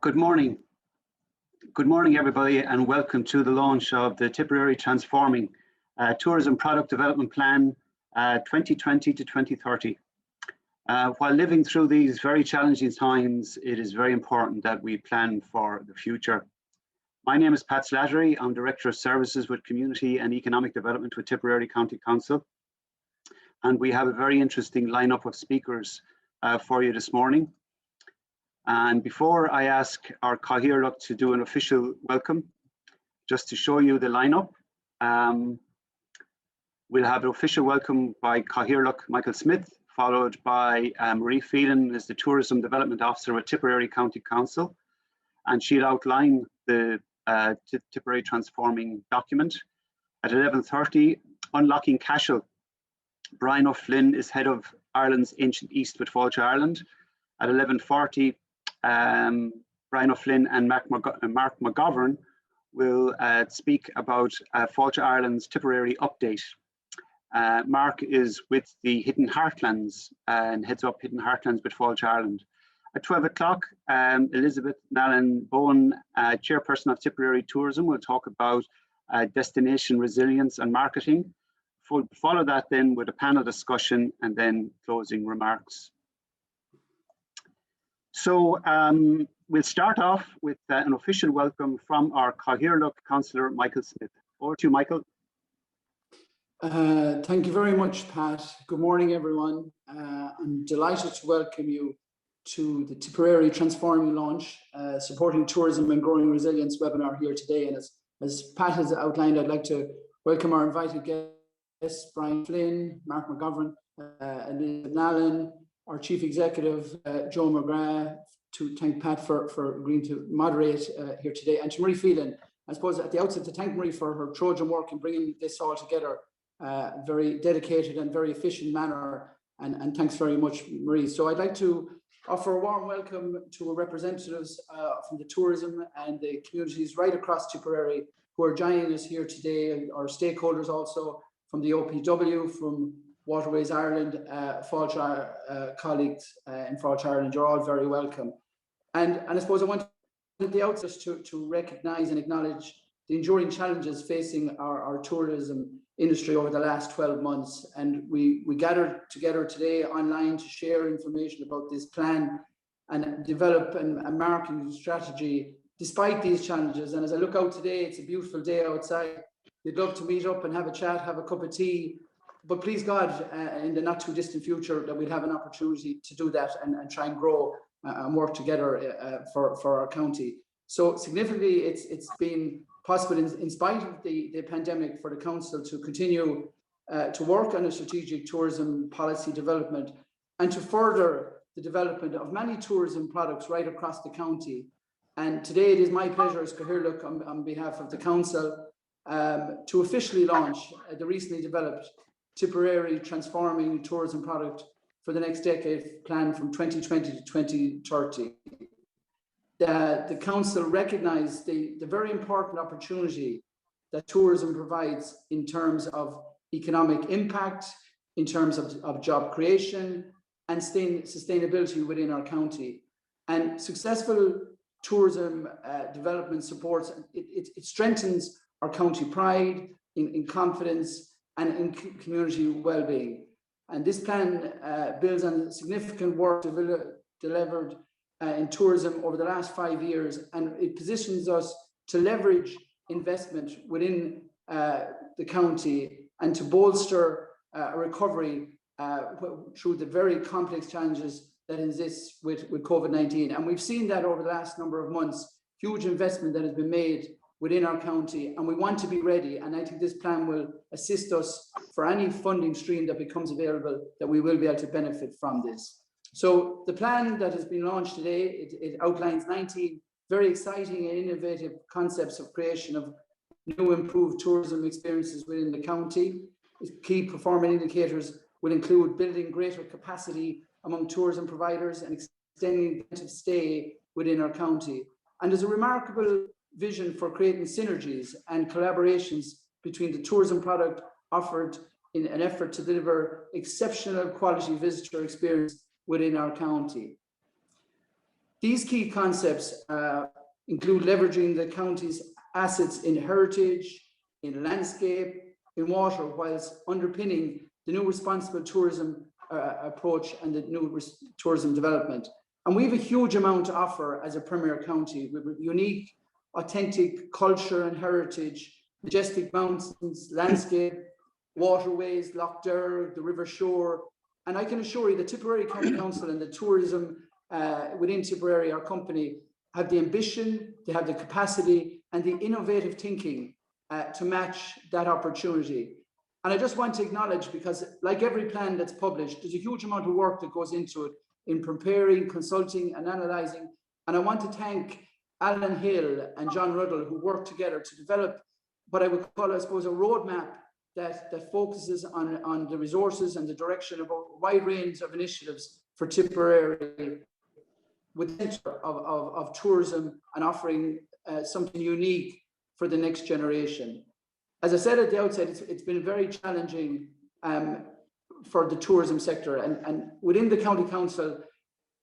Good morning. Good morning, everybody, and welcome to the launch of the Tipperary Transforming Tourism Product Development Plan 2020 to 2030. While living through these very challenging times, it is very important that we plan for the future. My name is Pat Slattery. I'm Director of Services with Community and Economic Development with Tipperary County Council. And we have a very interesting lineup of speakers for you this morning. And before I ask our Cathaoirleach to do an official welcome, just to show you the lineup, we'll have an official welcome by Cathaoirleach Michael Smith, followed by Marie Phelan, as the Tourism Development Officer with Tipperary County Council, and she'll outline the Tipperary Transforming document. At 11:30, Unlocking Cashel. Brian O'Flynn is Head of Ireland's Ancient East with Fáilte Ireland. At 11:40, Brian O'Flynn and Mark McGovern will speak about Fáilte Ireland's Tipperary update. Mark is with the Hidden Heartlands and heads up Hidden Heartlands with Fáilte Ireland. At 12 o'clock, Elizabeth Nallen-Bowen, Chairperson of Tipperary Tourism, will talk about destination resilience and marketing. We'll follow that then with a panel discussion and then closing remarks. So we'll start off with an official welcome from our Cathaoirleach Councillor Michael Smith. Over to you, Michael. Thank you very much, Pat. Good morning, everyone. I'm delighted to welcome you to the Tipperary Transforming launch, supporting tourism and growing resilience webinar here today. And as Pat has outlined, I'd like to welcome our invited guests, Brian Flynn, Mark McGovern, Elizabeth Nallen, our Chief Executive, Joe McGrath, to thank Pat for agreeing to moderate here today, and to Marie Phelan, I suppose at the outset to thank Marie for her Trojan work in bringing this all together, very dedicated and very efficient manner, and thanks very much, Marie. So I'd like to offer a warm welcome to our representatives from the tourism and the communities right across Tipperary who are joining us here today, our stakeholders also from the OPW, from Waterways Ireland, Fáilte colleagues in Fáilte Ireland. You're all very welcome. And I suppose I want at the outset to recognise and acknowledge the enduring challenges facing our tourism industry over the last 12 months. And we gathered together today online to share information about this plan and develop a marketing strategy despite these challenges. And as I look out today, it's a beautiful day outside. We'd love to meet up and have a chat, have a cup of tea. But please God, in the not too distant future, that we'll have an opportunity to do that and try and grow and work together for our county. So significantly, it's been possible in spite of the pandemic for the council to continue to work on a strategic tourism policy development and to further the development of many tourism products right across the county. And today it is my pleasure as Cathaoirleach on behalf of the council to officially launch the recently developed Tipperary Transforming Tourism Product for the next decade plan from 2020 to 2030. The council recognised the very important opportunity that tourism provides in terms of economic impact, in terms of job creation and sustainability within our county. And successful tourism development supports, it strengthens our county pride, in confidence and in community well-being. And this plan builds on significant work delivered in tourism over the last 5 years, and it positions us to leverage investment within the county and to bolster a recovery through the very complex challenges that exist with COVID-19. And we've seen that over the last number of months, huge investment that has been made within our county, and we want to be ready. And I think this plan will assist us for any funding stream that becomes available, that we will be able to benefit from this. So the plan that has been launched today, it outlines 19 very exciting and innovative concepts of creation of new improved tourism experiences within the county. Key performance indicators will include building greater capacity among tourism providers and extending the length of stay within our county. And there's a remarkable vision for creating synergies and collaborations between the tourism product offered in an effort to deliver exceptional quality visitor experience within our county. These key concepts include leveraging the county's assets in heritage, in landscape, in water, whilst underpinning the new responsible tourism approach and the new tourism development. And we have a huge amount to offer as a premier county with unique, authentic culture and heritage, majestic mountains, landscape, waterways, Lough Derg, the River Shore. And I can assure you the Tipperary County Council and the tourism within Tipperary, our company, have the ambition, they have the capacity and the innovative thinking to match that opportunity. And I just want to acknowledge, because like every plan that's published, there's a huge amount of work that goes into it in preparing, consulting and analysing. And I want to thank Alan Hill and John Ruddle, who worked together to develop what I would call, I suppose, a roadmap that focuses on the resources and the direction of a wide range of initiatives for Tipperary with the center of tourism and offering something unique for the next generation. As I said at the outset, it's been very challenging for the tourism sector, and within the County Council,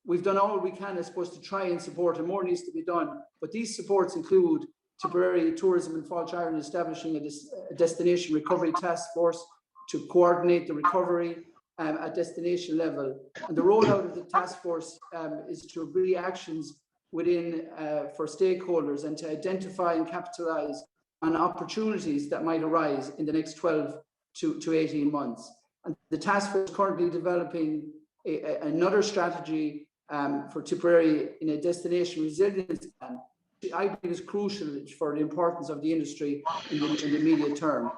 we've done all we can, I suppose, to try and support, and more needs to be done. But these supports include Tipperary Tourism and Fáilte Ireland establishing a destination recovery task force to coordinate the recovery at destination level. And the rollout of the task force is to agree actions within for stakeholders and to identify and capitalise on opportunities that might arise in the next 12 to 18 months. And the task force is currently developing another strategy for Tipperary in a destination resilience plan. I think is crucial for the importance of the industry in the immediate term.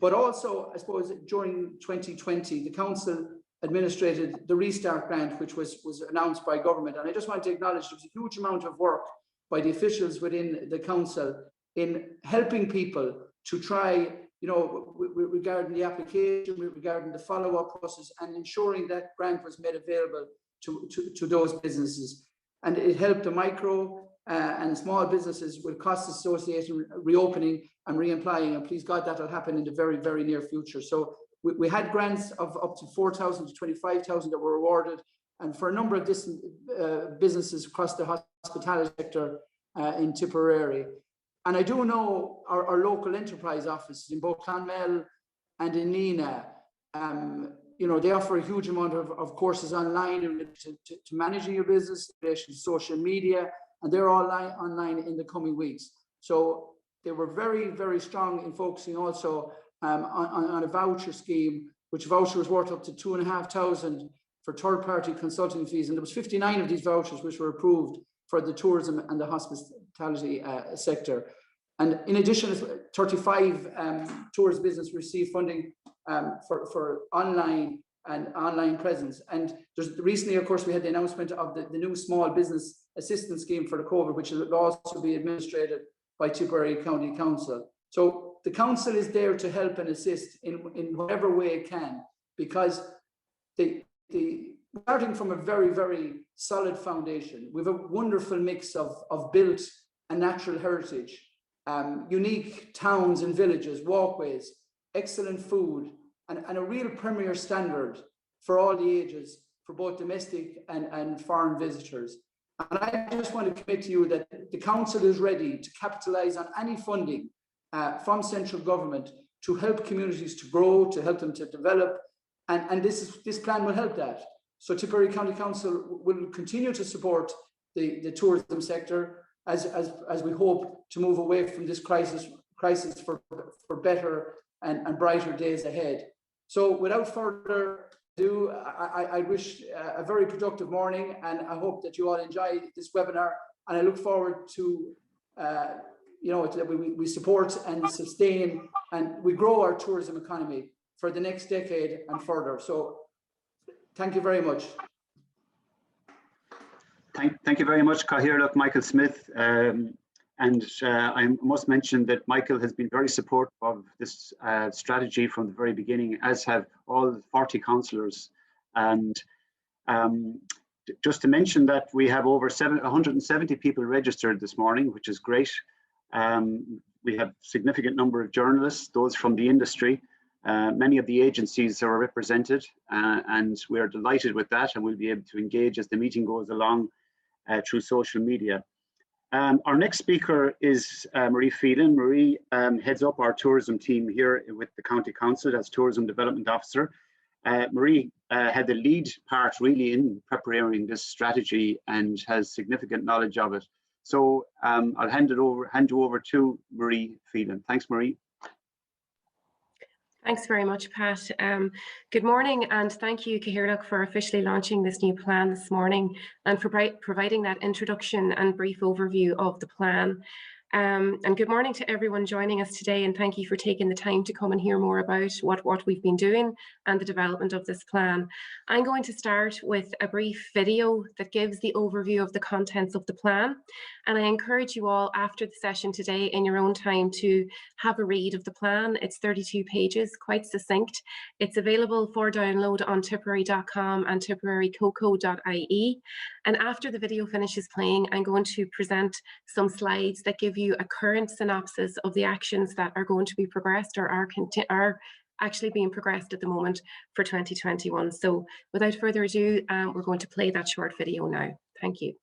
But also, I suppose, during 2020, the Council administrated the Restart Grant, which was announced by government. And I just want to acknowledge there was a huge amount of work by the officials within the Council in helping people to try, regarding the application, regarding the follow-up process, and ensuring that grant was made available to those businesses. And it helped the micro and small businesses with costs associated with reopening and reapplying. And please God, that'll happen in the very, very near future. So we had grants of up to 4,000 to 25,000 that were awarded, and for a number of businesses across the hospitality sector in Tipperary. And I do know our local enterprise offices in both Clonmel and in Nina, they offer a huge amount of courses online in relation to managing your business, in relation to social media, and they're all online in the coming weeks. So they were very, very strong in focusing also on a voucher scheme, which voucher was worth up to 2,500 for third-party consulting fees. And there was 59 of these vouchers which were approved for the tourism and the hospitality sector. And in addition, 35 tourist business received funding for online presence. And there's recently, of course, we had the announcement of the new small business assistance scheme for the COVID, which will also be administered by Tipperary County Council. So the council is there to help and assist in whatever way it can, because starting from a very, very solid foundation, we have a wonderful mix of built and natural heritage, unique towns and villages, walkways, excellent food, and a real premier standard for all the ages, for both domestic and foreign visitors. And I just want to commit to you that the council is ready to capitalise on any funding from central government to help communities to grow, to help them to develop, and this plan will help that. So Tipperary County Council will continue to support the tourism sector as we hope to move away from this crisis for better and brighter days ahead. So without further ado, I wish a very productive morning, and I hope that you all enjoy this webinar, and I look forward to that we support and sustain and we grow our tourism economy for the next decade and further. So thank you very much. Thank you very much, Cathaoirleach Michael Smith. I must mention that Michael has been very supportive of this strategy from the very beginning, as have all 40 councillors. And just to mention that we have over 170 people registered this morning, which is great. We have a significant number of journalists, those from the industry. Many of the agencies are represented, and we are delighted with that, and we'll be able to engage as the meeting goes along through social media. Our next speaker is Marie Phelan. Marie heads up our tourism team here with the County Council as Tourism Development Officer. Marie had the lead part really in preparing this strategy and has significant knowledge of it. So I'll hand you over to Marie Phelan. Thanks, Marie. Thanks very much, Pat. Good morning, and thank you, Cahirlock, for officially launching this new plan this morning and for providing that introduction and brief overview of the plan. And good morning to everyone joining us today, and thank you for taking the time to come and hear more about what we've been doing and the development of this plan. I'm going to start with a brief video that gives the overview of the contents of the plan, and I encourage you all after the session today in your own time to have a read of the plan. It's 32 pages, quite succinct. It's available for download on tipperary.com and tipperarycoco.ie. And after the video finishes playing, I'm going to present some slides that give you a current synopsis of the actions that are going to be progressed or are actually being progressed at the moment for 2021. So without further ado, we're going to play that short video now. Thank you.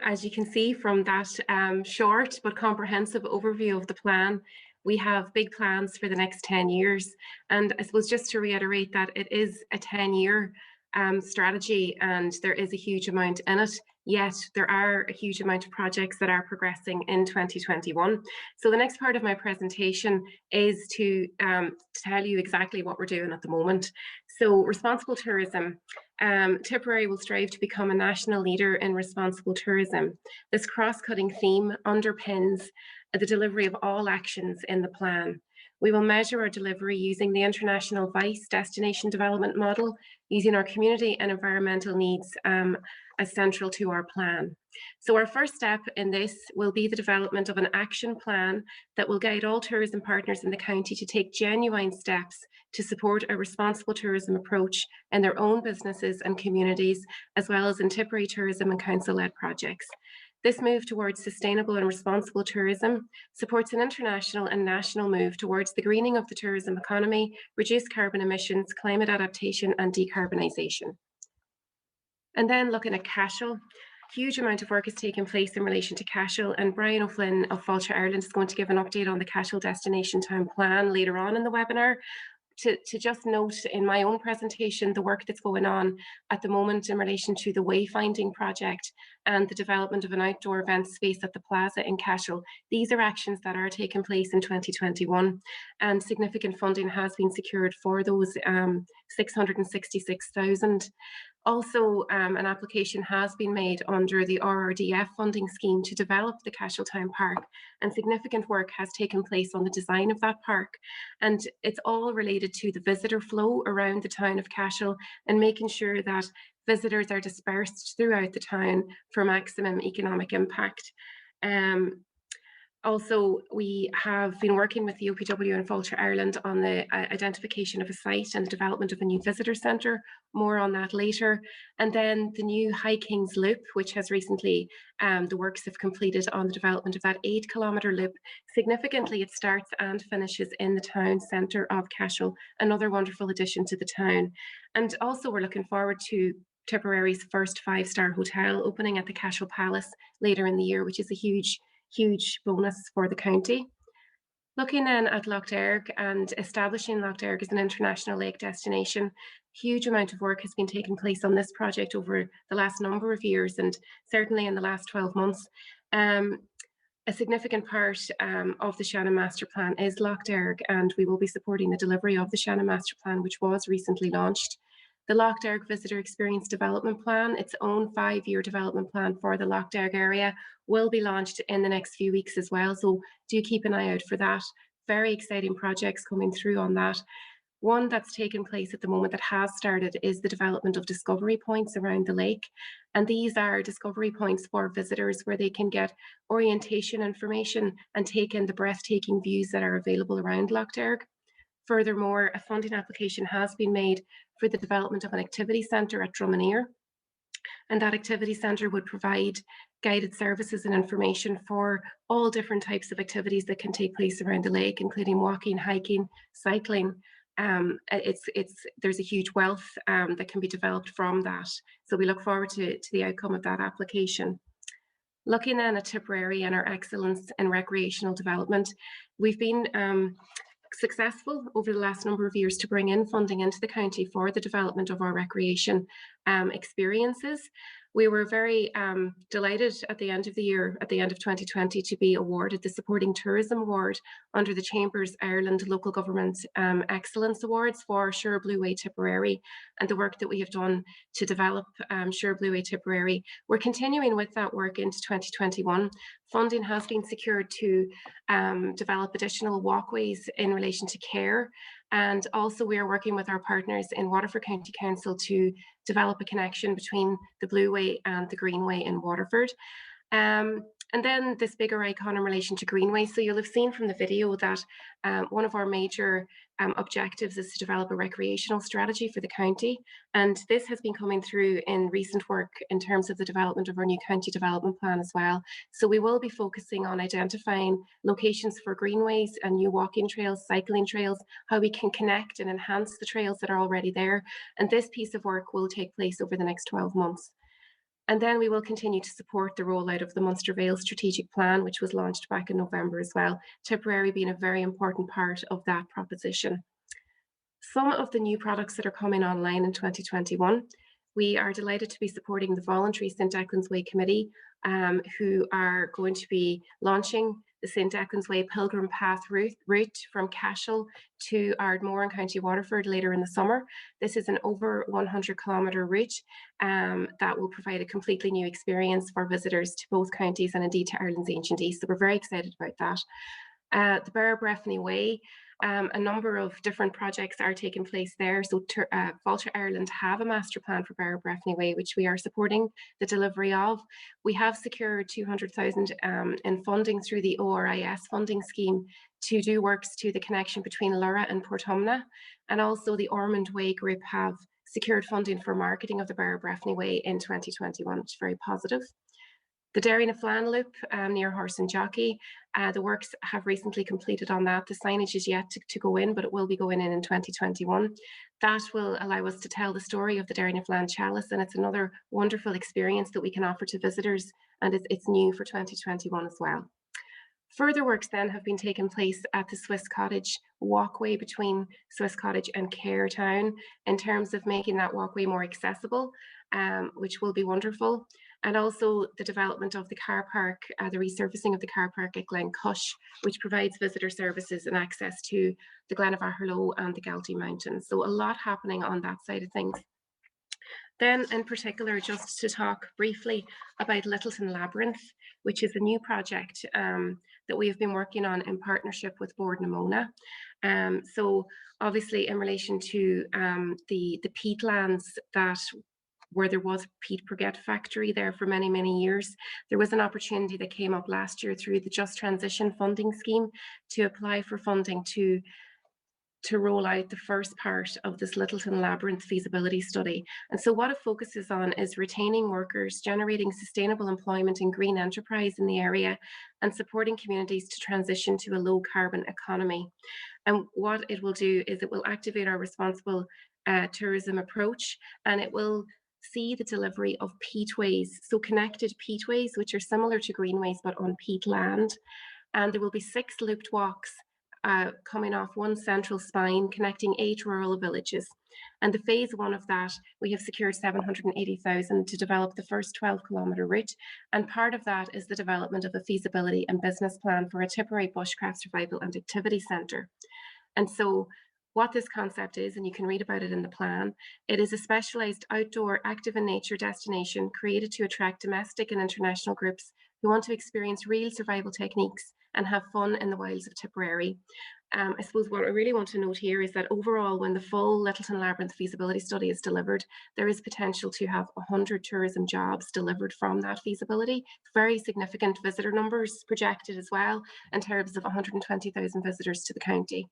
as you can see from that short but comprehensive overview of the plan, we have big plans for the next 10 years. And I suppose just to reiterate that it is a 10-year strategy and there is a huge amount in it, yet there are a huge amount of projects that are progressing in 2021. So the next part of my presentation is to tell you exactly what we're doing at the moment. So responsible tourism. Tipperary will strive to become a national leader in responsible tourism. This cross-cutting theme underpins the delivery of all actions in the plan. We will measure our delivery using the International VICE Destination Development Model, using our community and environmental needs as central to our plan. So our first step in this will be the development of an action plan that will guide all tourism partners in the county to take genuine steps to support a responsible tourism approach in their own businesses and communities, as well as in Tipperary Tourism and council-led projects. This move towards sustainable and responsible tourism supports an international and national move towards the greening of the tourism economy, reduced carbon emissions, climate adaptation and decarbonisation. And then looking at Cashel, huge amount of work is taking place in relation to Cashel, and Brian O'Flynn of Fáilte Ireland is going to give an update on the Cashel Destination Town Plan later on in the webinar. To just note in my own presentation the work that's going on at the moment in relation to the wayfinding project and the development of an outdoor event space at the plaza in Cashel. These are actions that are taking place in 2021, and significant funding has been secured for those 666,000. Also, an application has been made under the RRDF funding scheme to develop the Cashel Town Park, and significant work has taken place on the design of that park. And it's all related to the visitor flow around the town of Cashel and making sure that visitors are dispersed throughout the town for maximum economic impact. Also, we have been working with the OPW and Fáilte Ireland on the identification of a site and the development of a new visitor centre. More on that later. And then the new High Kings Loop, which has recently, the works have completed on the development of that 8-kilometre loop. Significantly, it starts and finishes in the town centre of Cashel, another wonderful addition to the town. And also we're looking forward to Tipperary's first 5-star hotel opening at the Cashel Palace later in the year, which is a huge bonus for the county. Looking then at Lough Derg and establishing Lough Derg as an international lake destination, huge amount of work has been taking place on this project over the last number of years, and certainly in the last 12 months. A significant part of the Shannon Master Plan is Lough Derg, and we will be supporting the delivery of the Shannon Master Plan, which was recently launched. The Lough Derg Visitor Experience Development Plan, its own 5-year development plan for the Lough Derg area, will be launched in the next few weeks as well. So do keep an eye out for that. Very exciting projects coming through on that. One that's taken place at the moment that has started is the development of discovery points around the lake. And these are discovery points for visitors where they can get orientation information and take in the breathtaking views that are available around Lough Derg. Furthermore, a funding application has been made for the development of an activity centre at Drumineer. And that activity centre would provide guided services and information for all different types of activities that can take place around the lake, including walking, hiking, cycling. There's a huge wealth that can be developed from that. So we look forward to the outcome of that application. Looking then at Tipperary and our excellence in recreational development, we've been successful over the last number of years to bring in funding into the county for the development of our recreation experiences. We were very delighted at the end of the year, at the end of 2020, to be awarded the Supporting Tourism Award under the Chambers Ireland Local Government Excellence Awards for Sure Blue Way Tipperary, and the work that we have done to develop Sure Blue Way Tipperary. We're continuing with that work into 2021. Funding has been secured to develop additional walkways in relation to care. And also we are working with our partners in Waterford County Council to develop a connection between the Blue Way and the Greenway in Waterford. And then this bigger icon in relation to Greenway. So you'll have seen from the video that one of our major objectives is to develop a recreational strategy for the county. And this has been coming through in recent work in terms of the development of our new county development plan as well. So we will be focusing on identifying locations for greenways and new walking trails, cycling trails, how we can connect and enhance the trails that are already there. And this piece of work will take place over the next 12 months. And then we will continue to support the rollout of the Munster Vale strategic plan, which was launched back in November as well, Tipperary being a very important part of that proposition. Some of the new products that are coming online in 2021, we are delighted to be supporting the voluntary St. Declan's Way Committee, who are going to be launching the St. Declan's Way Pilgrim Path route from Cashel to Ardmore in County Waterford later in the summer. This is an over 100-kilometre route that will provide a completely new experience for visitors to both counties and indeed to Ireland's ancient east. So we're very excited about that. The Beara Breffni Way, a number of different projects are taking place there. So Fáilte Ireland have a master plan for Beara Breffni Way, which we are supporting the delivery of. We have secured 200,000 in funding through the ORIS funding scheme to do works to the connection between Lura and Portumna. And also the Ormond Way Group have secured funding for marketing of the Beara Breffni Way in 2021, which is very positive. The Derry na Flan Loop near Horse and Jockey, the works have recently completed on that. The signage is yet to go in, but it will be going in 2021. That will allow us to tell the story of the Derry na Flan Chalice, and it's another wonderful experience that we can offer to visitors, and it's new for 2021 as well. Further works then have been taking place at the Swiss Cottage walkway between Swiss Cottage and Caretown in terms of making that walkway more accessible, which will be wonderful. And also the development of the car park, the resurfacing of the car park at Glen Cush, which provides visitor services and access to the Glen of Aherlow and the Galtee Mountains. So a lot happening on that side of things. Then in particular, just to talk briefly about Littleton Labyrinth, which is a new project that we have been working on in partnership with Bord na Móna. So obviously in relation to the peatlands where there was peat briquette factory there for many, many years. There was an opportunity that came up last year through the Just Transition funding scheme to apply for funding to roll out the first part of this Littleton Labyrinth feasibility study. And so what it focuses on is retaining workers, generating sustainable employment and green enterprise in the area, and supporting communities to transition to a low carbon economy. And what it will do is it will activate our responsible tourism approach, and it will see the delivery of peatways, so connected peatways, which are similar to greenways but on peat land. And there will be 6 looped walks coming off one central spine connecting 8 rural villages. And the phase 1 of that, we have secured 780,000 to develop the first 12-kilometre route. And part of that is the development of a feasibility and business plan for a Tipperary bushcraft survival and activity centre. And so what this concept is, and you can read about it in the plan, it is a specialised outdoor active in nature destination created to attract domestic and international groups who want to experience real survival techniques and have fun in the wilds of Tipperary. I suppose what I really want to note here is that overall, when the full Littleton Labyrinth feasibility study is delivered, there is potential to have 100 tourism jobs delivered from that feasibility. Very significant visitor numbers projected as well, in terms of 120,000 visitors to the county.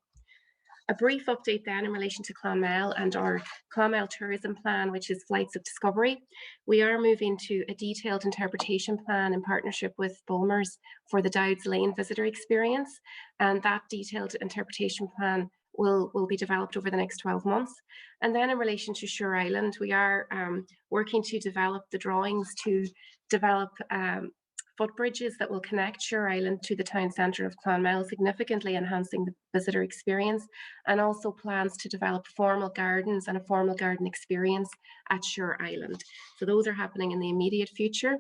A brief update then in relation to Clonmel and our Clonmel tourism plan, which is Flights of Discovery. We are moving to a detailed interpretation plan in partnership with Bulmers for the Dowds Lane visitor experience. And that detailed interpretation plan will be developed over the next 12 months. And then in relation to Sure Island, we are working to develop the drawings to develop footbridges that will connect Sure Island to the town centre of Clonmel, significantly enhancing the visitor experience, and also plans to develop formal gardens and a formal garden experience at Sure Island. So those are happening in the immediate future.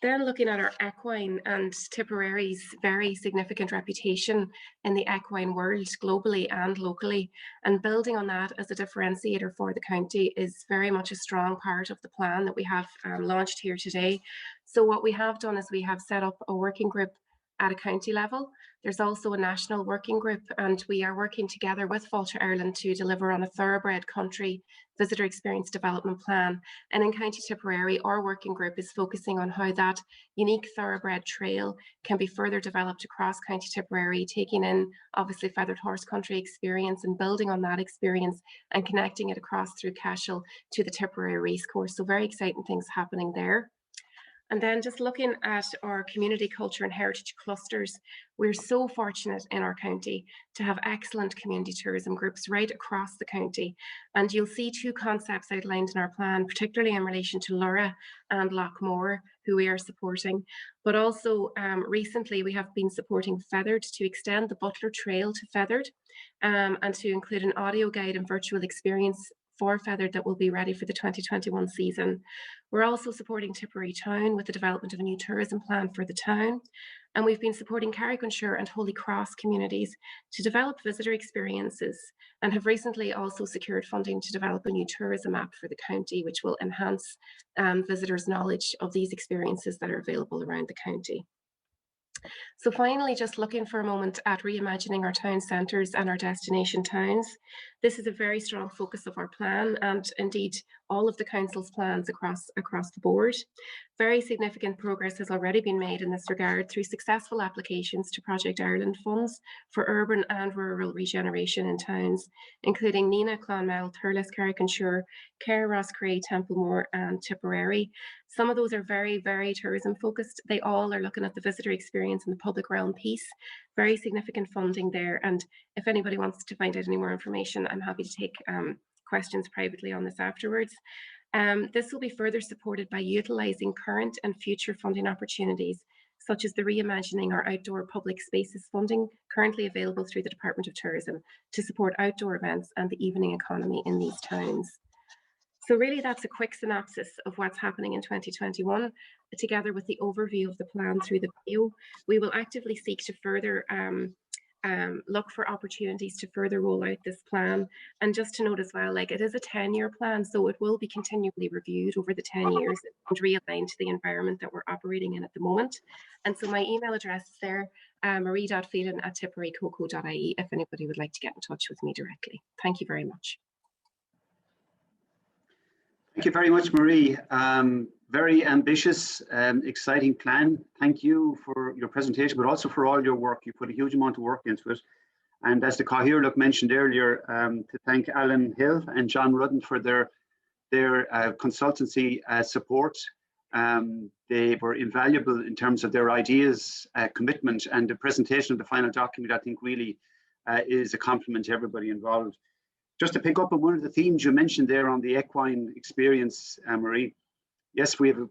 Then looking at our equine and Tipperary's very significant reputation in the equine world, globally and locally, and building on that as a differentiator for the county is very much a strong part of the plan that we have launched here today. So what we have done is we have set up a working group at a county level. There's also a national working group, and we are working together with Fáilte Ireland to deliver on a thoroughbred country visitor experience development plan. And in County Tipperary, our working group is focusing on how that unique thoroughbred trail can be further developed across County Tipperary, taking in obviously feathered horse country experience and building on that experience and connecting it across through Cashel to the Tipperary racecourse. So very exciting things happening there. And then just looking at our community culture and heritage clusters, we're so fortunate in our county to have excellent community tourism groups right across the county. And you'll see two concepts outlined in our plan, particularly in relation to Lura and Lochmore, who we are supporting. But also recently we have been supporting Feathered to extend the Butler Trail to Feathered and to include an audio guide and virtual experience for Feathered that will be ready for the 2021 season. We're also supporting Tipperary Town with the development of a new tourism plan for the town. And we've been supporting Carrickenshaw and Holy Cross communities to develop visitor experiences, and have recently also secured funding to develop a new tourism app for the county, which will enhance visitors' knowledge of these experiences that are available around the county. So finally, just looking for a moment at reimagining our town centres and our destination towns. This is a very strong focus of our plan, and indeed all of the council's plans across the board. Very significant progress has already been made in this regard through successful applications to Project Ireland funds for urban and rural regeneration in towns, including Nina, Clonmel, Thurles, Carrickenshaw, Kerr, Roscrea, Templemore and Tipperary. Some of those are very, very tourism focused. They all are looking at the visitor experience and the public realm piece. Very significant funding there. And if anybody wants to find out any more information, I'm happy to take questions privately on this afterwards. This will be further supported by utilising current and future funding opportunities, such as the Reimagining Our Outdoor Public Spaces funding currently available through the Department of Tourism to support outdoor events and the evening economy in these towns. So really that's a quick synopsis of what's happening in 2021, together with the overview of the plan through the video. We will actively seek to further look for opportunities to further roll out this plan. And just to note as well, like, it is a 10-year plan, so it will be continually reviewed over the 10 years and realigned to the environment that we're operating in at the moment. And so my email address is there, marie.phelan@tipperary.co.ie, if anybody would like to get in touch with me directly. Thank you very much. Thank you very much, Marie. Very ambitious, exciting plan. Thank you for your presentation, but also for all your work. You put a huge amount of work into it. And as the Cathaoirleach mentioned earlier, to thank Alan Hill and John Rudden for their consultancy support. They were invaluable in terms of their ideas, commitment, and the presentation of the final document, I think, really is a compliment to everybody involved. Just to pick up on one of the themes you mentioned there on the equine experience, Marie. Yes, we have a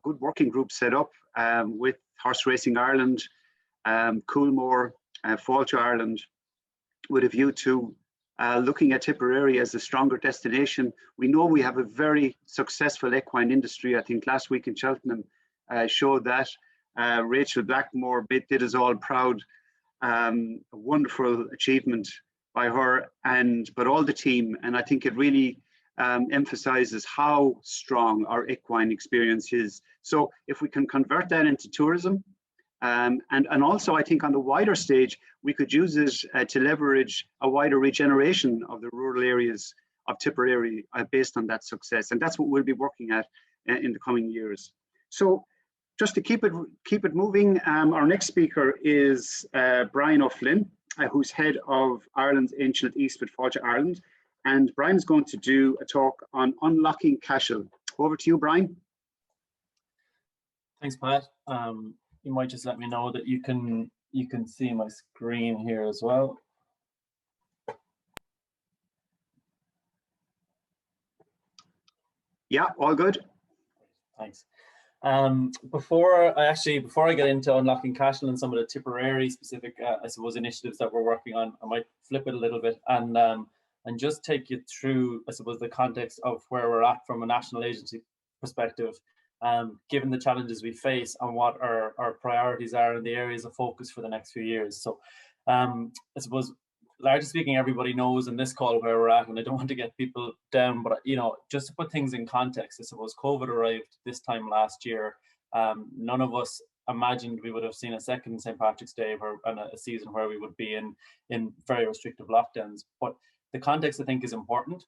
good working group set up with Horse Racing Ireland, Coolmore, Fáilte Ireland, with a view to looking at Tipperary as a stronger destination. We know we have a very successful equine industry. I think last week in Cheltenham showed that. Rachel Blackmore did us all proud. A wonderful achievement by her but all the team, and I think it really emphasizes how strong our equine experience is. So if we can convert that into tourism, and also I think on the wider stage, we could use it to leverage a wider regeneration of the rural areas of Tipperary based on that success, and that's what we'll be working at in the coming years. So just to keep it moving, our next speaker is Brian O'Flynn, who's head of Ireland's Ancient East with Fáilte Ireland. And Brian's going to do a talk on unlocking Cashel. Over to you, Brian. Thanks, Pat. You might just let me know that you can see my screen here as well. Yeah, all good. Thanks. Before I get into unlocking Cashel and some of the Tipperary specific, I suppose, initiatives that we're working on, I might flip it a little bit and just take you through, I suppose, the context of where we're at from a national agency perspective, given the challenges we face and what our priorities are and the areas of focus for the next few years. So, I suppose, largely speaking, everybody knows in this call where we're at, and I don't want to get people down, but just to put things in context, I suppose COVID arrived this time last year. None of us imagined we would have seen a second St. Patrick's Day and a season where we would be in very restrictive lockdowns. But the context, I think, is important.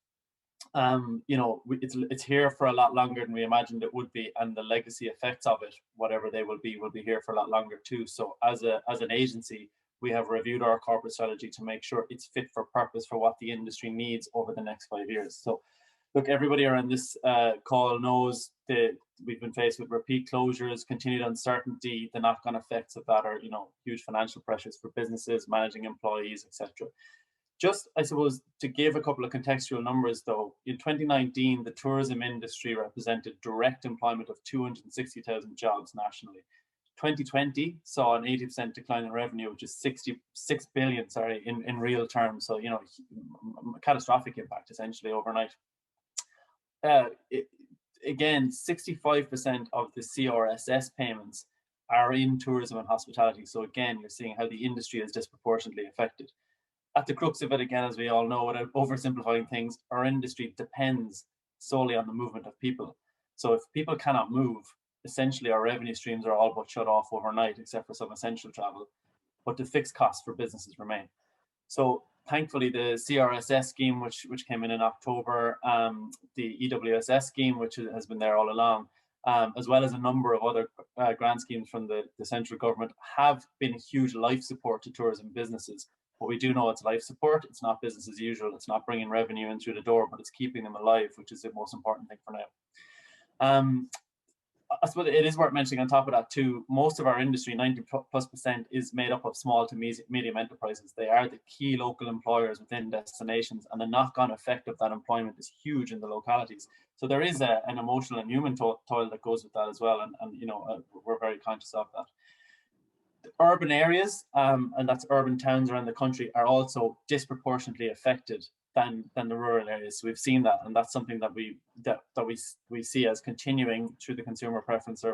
It's here for a lot longer than we imagined it would be, and the legacy effects of it, whatever they will be here for a lot longer too. So as an agency, we have reviewed our corporate strategy to make sure it's fit for purpose for what the industry needs over the next 5 years. So look, everybody around this call knows that we've been faced with repeat closures, continued uncertainty. The knock-on effects of that are, huge financial pressures for businesses, managing employees, etc. Just, I suppose, to give a couple of contextual numbers, though, in 2019, the tourism industry represented direct employment of 260,000 jobs nationally. 2020 saw an 80% decline in revenue, which is 66 billion, in real terms. So, catastrophic impact essentially overnight. Again, 65% of the CRSS payments are in tourism and hospitality. So again, you're seeing how the industry is disproportionately affected. At the crux of it, again, as we all know, without oversimplifying things, our industry depends solely on the movement of people. So if people cannot move, essentially our revenue streams are all but shut off overnight, except for some essential travel, but the fixed costs for businesses remain. So thankfully, the CRSS scheme, which came in October, the EWSS scheme, which has been there all along, as well as a number of other grant schemes from the central government, have been a huge life support to tourism businesses. But we do know it's life support. It's not business as usual. It's not bringing revenue in through the door, but it's keeping them alive, which is the most important thing for now. I suppose it is worth mentioning on top of that too, most of our industry, 90+%, is made up of small to medium enterprises. They are the key local employers within destinations, and the knock-on effect of that employment is huge in the localities. So there is an emotional and human toil that goes with that as well, and we're very conscious of that. The urban areas, and that's urban towns around the country, are also disproportionately affected than the rural areas. So we've seen that, and that's something that we see as continuing through the consumer preference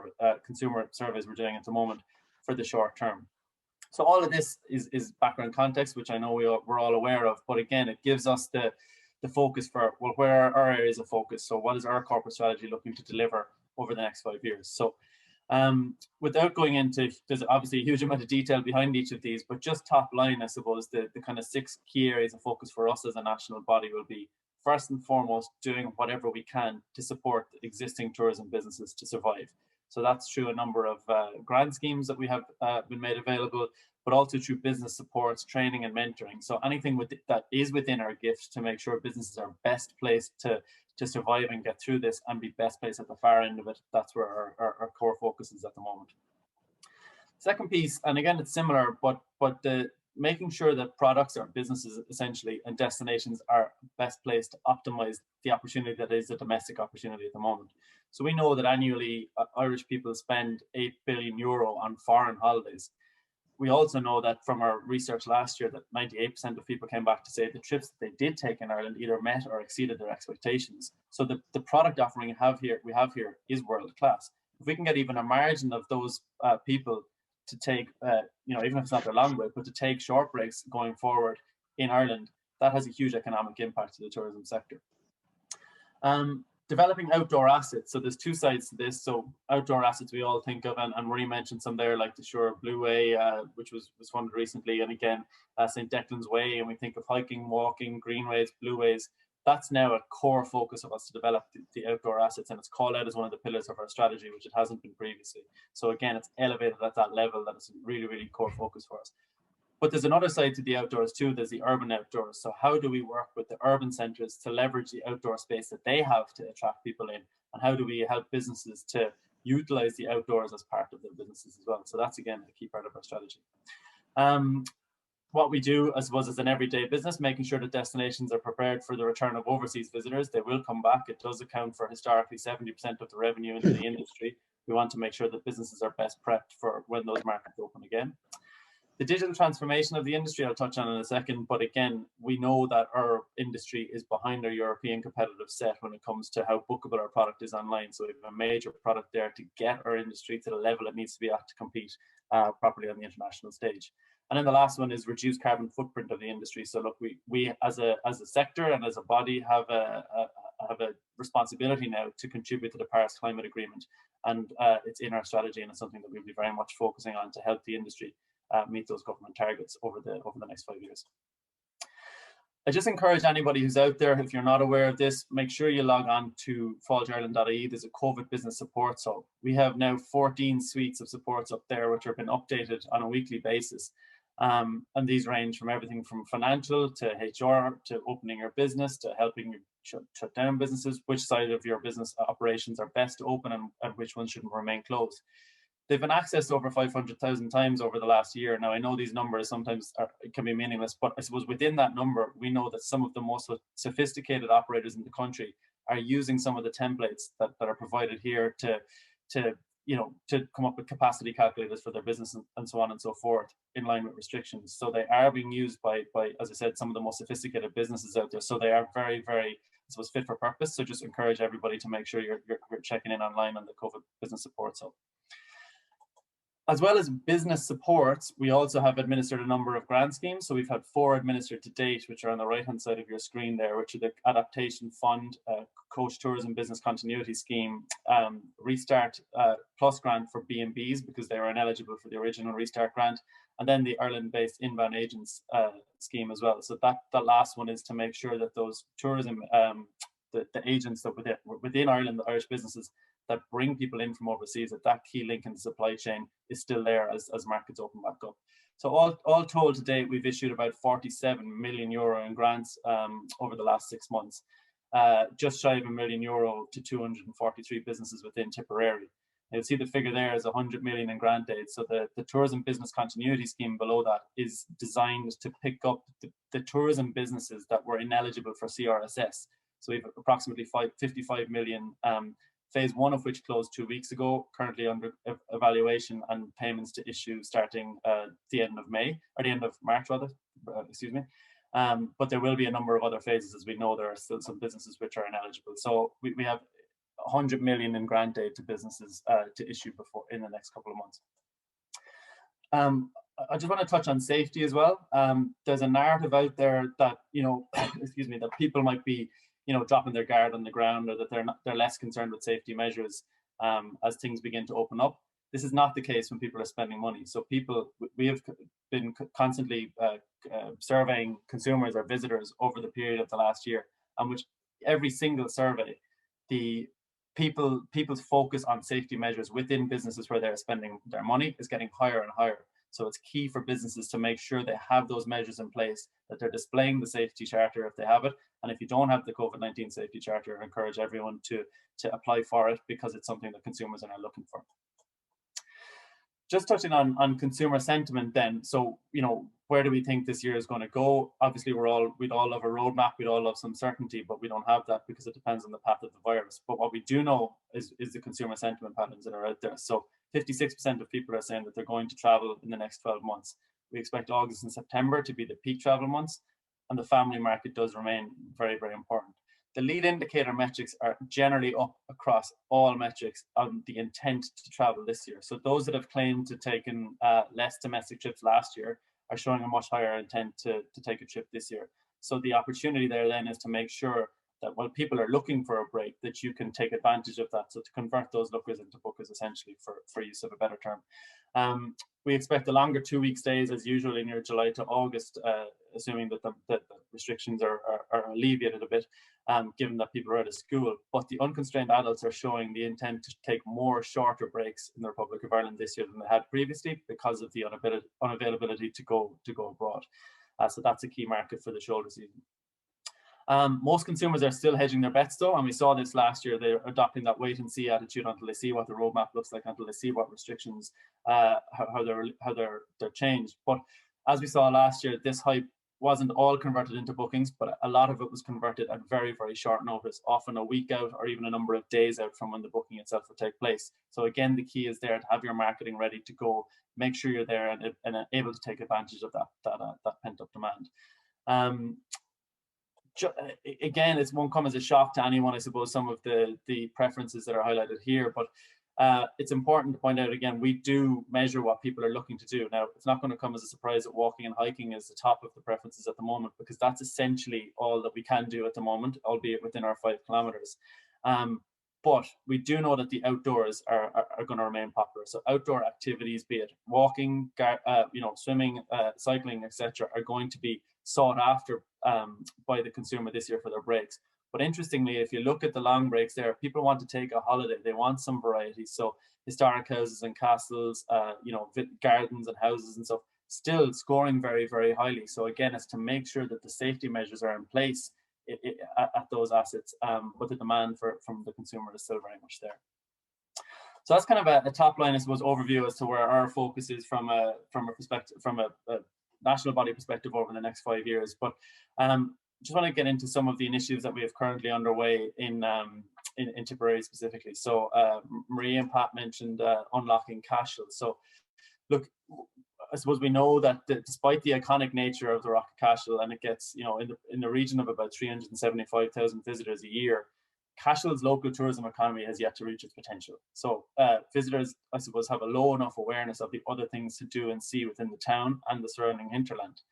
consumer surveys we're doing at the moment for the short term. So all of this is background context, which I know we're all aware of, but again, it gives us the focus for, well, where are our areas of focus? So what is our corporate strategy looking to deliver over the next 5 years? So without going into, there's obviously a huge amount of detail behind each of these, but just top line, I suppose, the kind of 6 key areas of focus for us as a national body will be, first and foremost, doing whatever we can to support existing tourism businesses to survive. So that's through a number of grant schemes that we have been made available, but also through business supports, training and mentoring. So anything that is within our gift to make sure businesses are best placed to survive and get through this and be best placed at the far end of it. That's where our core focus is at the moment. Second piece, and again, it's similar, but the making sure that products or businesses essentially and destinations are best placed to optimize the opportunity that is a domestic opportunity at the moment. So we know that annually Irish people spend €8 billion on foreign holidays. We also know that from our research last year that 98% of people came back to say the trips that they did take in Ireland either met or exceeded their expectations. So the product offering we have here is world class. If we can get even a margin of those people to take, even if it's not their long break, but to take short breaks going forward in Ireland, that has a huge economic impact to the tourism sector. Developing outdoor assets. So there's 2 sides to this. So outdoor assets we all think of, and Marie mentioned some there, like the Shore Blue Way, which was funded recently, and again, St. Declan's Way, and we think of hiking, walking, greenways, blue ways. That's now a core focus of us to develop the outdoor assets, and it's called out as one of the pillars of our strategy, which it hasn't been previously. So again, it's elevated at that level. That is a really, really core focus for us. But there's another side to the outdoors too. There's the urban outdoors. So how do we work with the urban centres to leverage the outdoor space that they have to attract people in? And how do we help businesses to utilise the outdoors as part of their businesses as well? So that's, again, a key part of our strategy. What we do, I suppose, as an everyday business, making sure that destinations are prepared for the return of overseas visitors. They will come back. It does account for historically 70% of the revenue into the industry. We want to make sure that businesses are best prepped for when those markets open again. The digital transformation of the industry, I'll touch on in a second, but again, we know that our industry is behind our European competitive set when it comes to how bookable our product is online. So we have a major product there to get our industry to the level it needs to be at to compete properly on the international stage. And then the last one is reduce carbon footprint of the industry. So look, we as a sector and as a body have a responsibility now to contribute to the Paris Climate Agreement, and it's in our strategy, and it's something that we'll be very much focusing on to help the industry meet those government targets over the next 5 years. I just encourage anybody who's out there, if you're not aware of this, make sure you log on to fáilteireland.ie. There's a COVID business support. So we have now 14 suites of supports up there, which have been updated on a weekly basis. And these range from everything from financial to HR to opening your business to helping shut down businesses, which side of your business operations are best to open, and which ones shouldn't remain closed. They've been accessed over 500,000 times over the last year. Now, I know these numbers sometimes can be meaningless, but I suppose within that number, we know that some of the most sophisticated operators in the country are using some of the templates that are provided here to come up with capacity calculators for their business and so on and so forth in line with restrictions. So they are being used by, as I said, some of the most sophisticated businesses out there. So they are very, very, I suppose, fit for purpose. So just encourage everybody to make sure you're checking in online on the COVID Business Support Hub. As well as business supports, we also have administered a number of grant schemes. So we've had 4 administered to date, which are on the right-hand side of your screen there, which are the Adaptation Fund, Coach Tourism Business Continuity Scheme, Restart Plus grant for B&Bs because they were ineligible for the original Restart grant, and then the Ireland-based Inbound Agents scheme as well. So the last one is to make sure that those tourism, the agents that within Ireland, the Irish businesses that bring people in from overseas, that key link in the supply chain is still there as markets open back up. So all told, to date, we've issued about 47 million euro in grants over the last 6 months, just shy of €1 million to 243 businesses within Tipperary. You'll see the figure there is 100 million in grant aid. So the Tourism Business Continuity Scheme below that is designed to pick up the tourism businesses that were ineligible for CRSS. So we have approximately 55 million, phase 1 of which closed 2 weeks ago, currently under evaluation and payments to issue starting the end of May, or the end of March rather, excuse me. But there will be a number of other phases. As we know, there are still some businesses which are ineligible. So we have 100 million in grant aid to businesses to issue before in the next couple of months. I just want to touch on safety as well. There's a narrative out there that, excuse me, that people might be, dropping their guard on the ground, or that they're less concerned with safety measures as things begin to open up. This is not the case when people are spending money. So we have been constantly surveying consumers or visitors over the period of the last year, and which every single survey, people's focus on safety measures within businesses where they're spending their money is getting higher and higher. So it's key for businesses to make sure they have those measures in place, that they're displaying the safety charter if they have it. And if you don't have the COVID-19 safety charter, I encourage everyone to apply for it, because it's something that consumers are now looking for. Just touching on consumer sentiment then. So, where do we think this year is going to go? Obviously, we'd all love a roadmap, we'd all love some certainty, but we don't have that because it depends on the path of the virus. But what we do know is the consumer sentiment patterns that are out there. So 56% of people are saying that they're going to travel in the next 12 months. We expect August and September to be the peak travel months, and the family market does remain very, very important. The lead indicator metrics are generally up across all metrics on the intent to travel this year. So those that have claimed to taken less domestic trips last year are showing a much higher intent to take a trip this year. So the opportunity there then is to make sure that while people are looking for a break, that you can take advantage of that. So to convert those lookers into bookers, essentially, for use of a better term. We expect a longer 2-week stays as usual in your July to August, assuming that the restrictions are alleviated a bit, given that people are out of school. But the unconstrained adults are showing the intent to take more shorter breaks in the Republic of Ireland this year than they had previously, because of the unavailability to go abroad. So that's a key market for the shoulder season. Most consumers are still hedging their bets though, and we saw this last year. They're adopting that wait and see attitude until they see what the roadmap looks like, until they see what restrictions, how they're changed. But as we saw last year, this hype wasn't all converted into bookings, but a lot of it was converted at very, very short notice, often a week out or even a number of days out from when the booking itself will take place. So again, the key is there to have your marketing ready to go, make sure you're there and able to take advantage of that pent-up demand. Again, it won't come as a shock to anyone, I suppose, some of the preferences that are highlighted here, but it's important to point out again, we do measure what people are looking to do. Now, it's not going to come as a surprise that walking and hiking is the top of the preferences at the moment, because that's essentially all that we can do at the moment, albeit within our 5 kilometers. But we do know that the outdoors are going to remain popular. So outdoor activities, be it walking, swimming, cycling, etc., are going to be sought after by the consumer this year for their breaks. But interestingly, if you look at the long breaks there, people want to take a holiday. They want some variety. So historic houses and castles, gardens and houses and stuff, still scoring very, very highly. So again, it's to make sure that the safety measures are in place at those assets, but the demand from the consumer is still very much there. So that's kind of a top line, I suppose, overview as to where our focus is from a national body perspective over the next 5 years. But just want to get into some of the initiatives that we have currently underway in Tipperary specifically. So Maria and Pat mentioned unlocking Cashel. So look, I suppose we know that despite the iconic nature of the Rock of Cashel, and it gets, in the region of about 375,000 visitors a year, Cashel's local tourism economy has yet to reach its potential. So visitors, I suppose, have a low enough awareness of the other things to do and see within the town and the surrounding hinterland.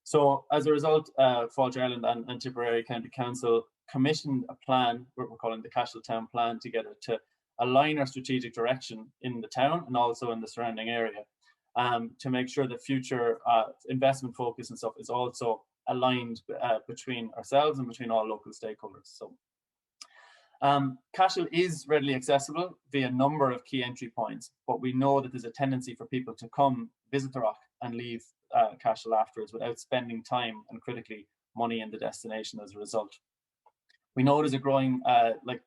So as a result, Fáilte Ireland and Tipperary County Council commissioned a plan, we're calling the Cashel Town Plan, together to align our strategic direction in the town and also in the surrounding area, to make sure that future investment focus and stuff is also aligned between ourselves and between all local stakeholders. So Cashel is readily accessible via a number of key entry points, but we know that there's a tendency for people to come visit the Rock and leave Cashel afterwards without spending time and, critically, money in the destination as a result. We know there's a growing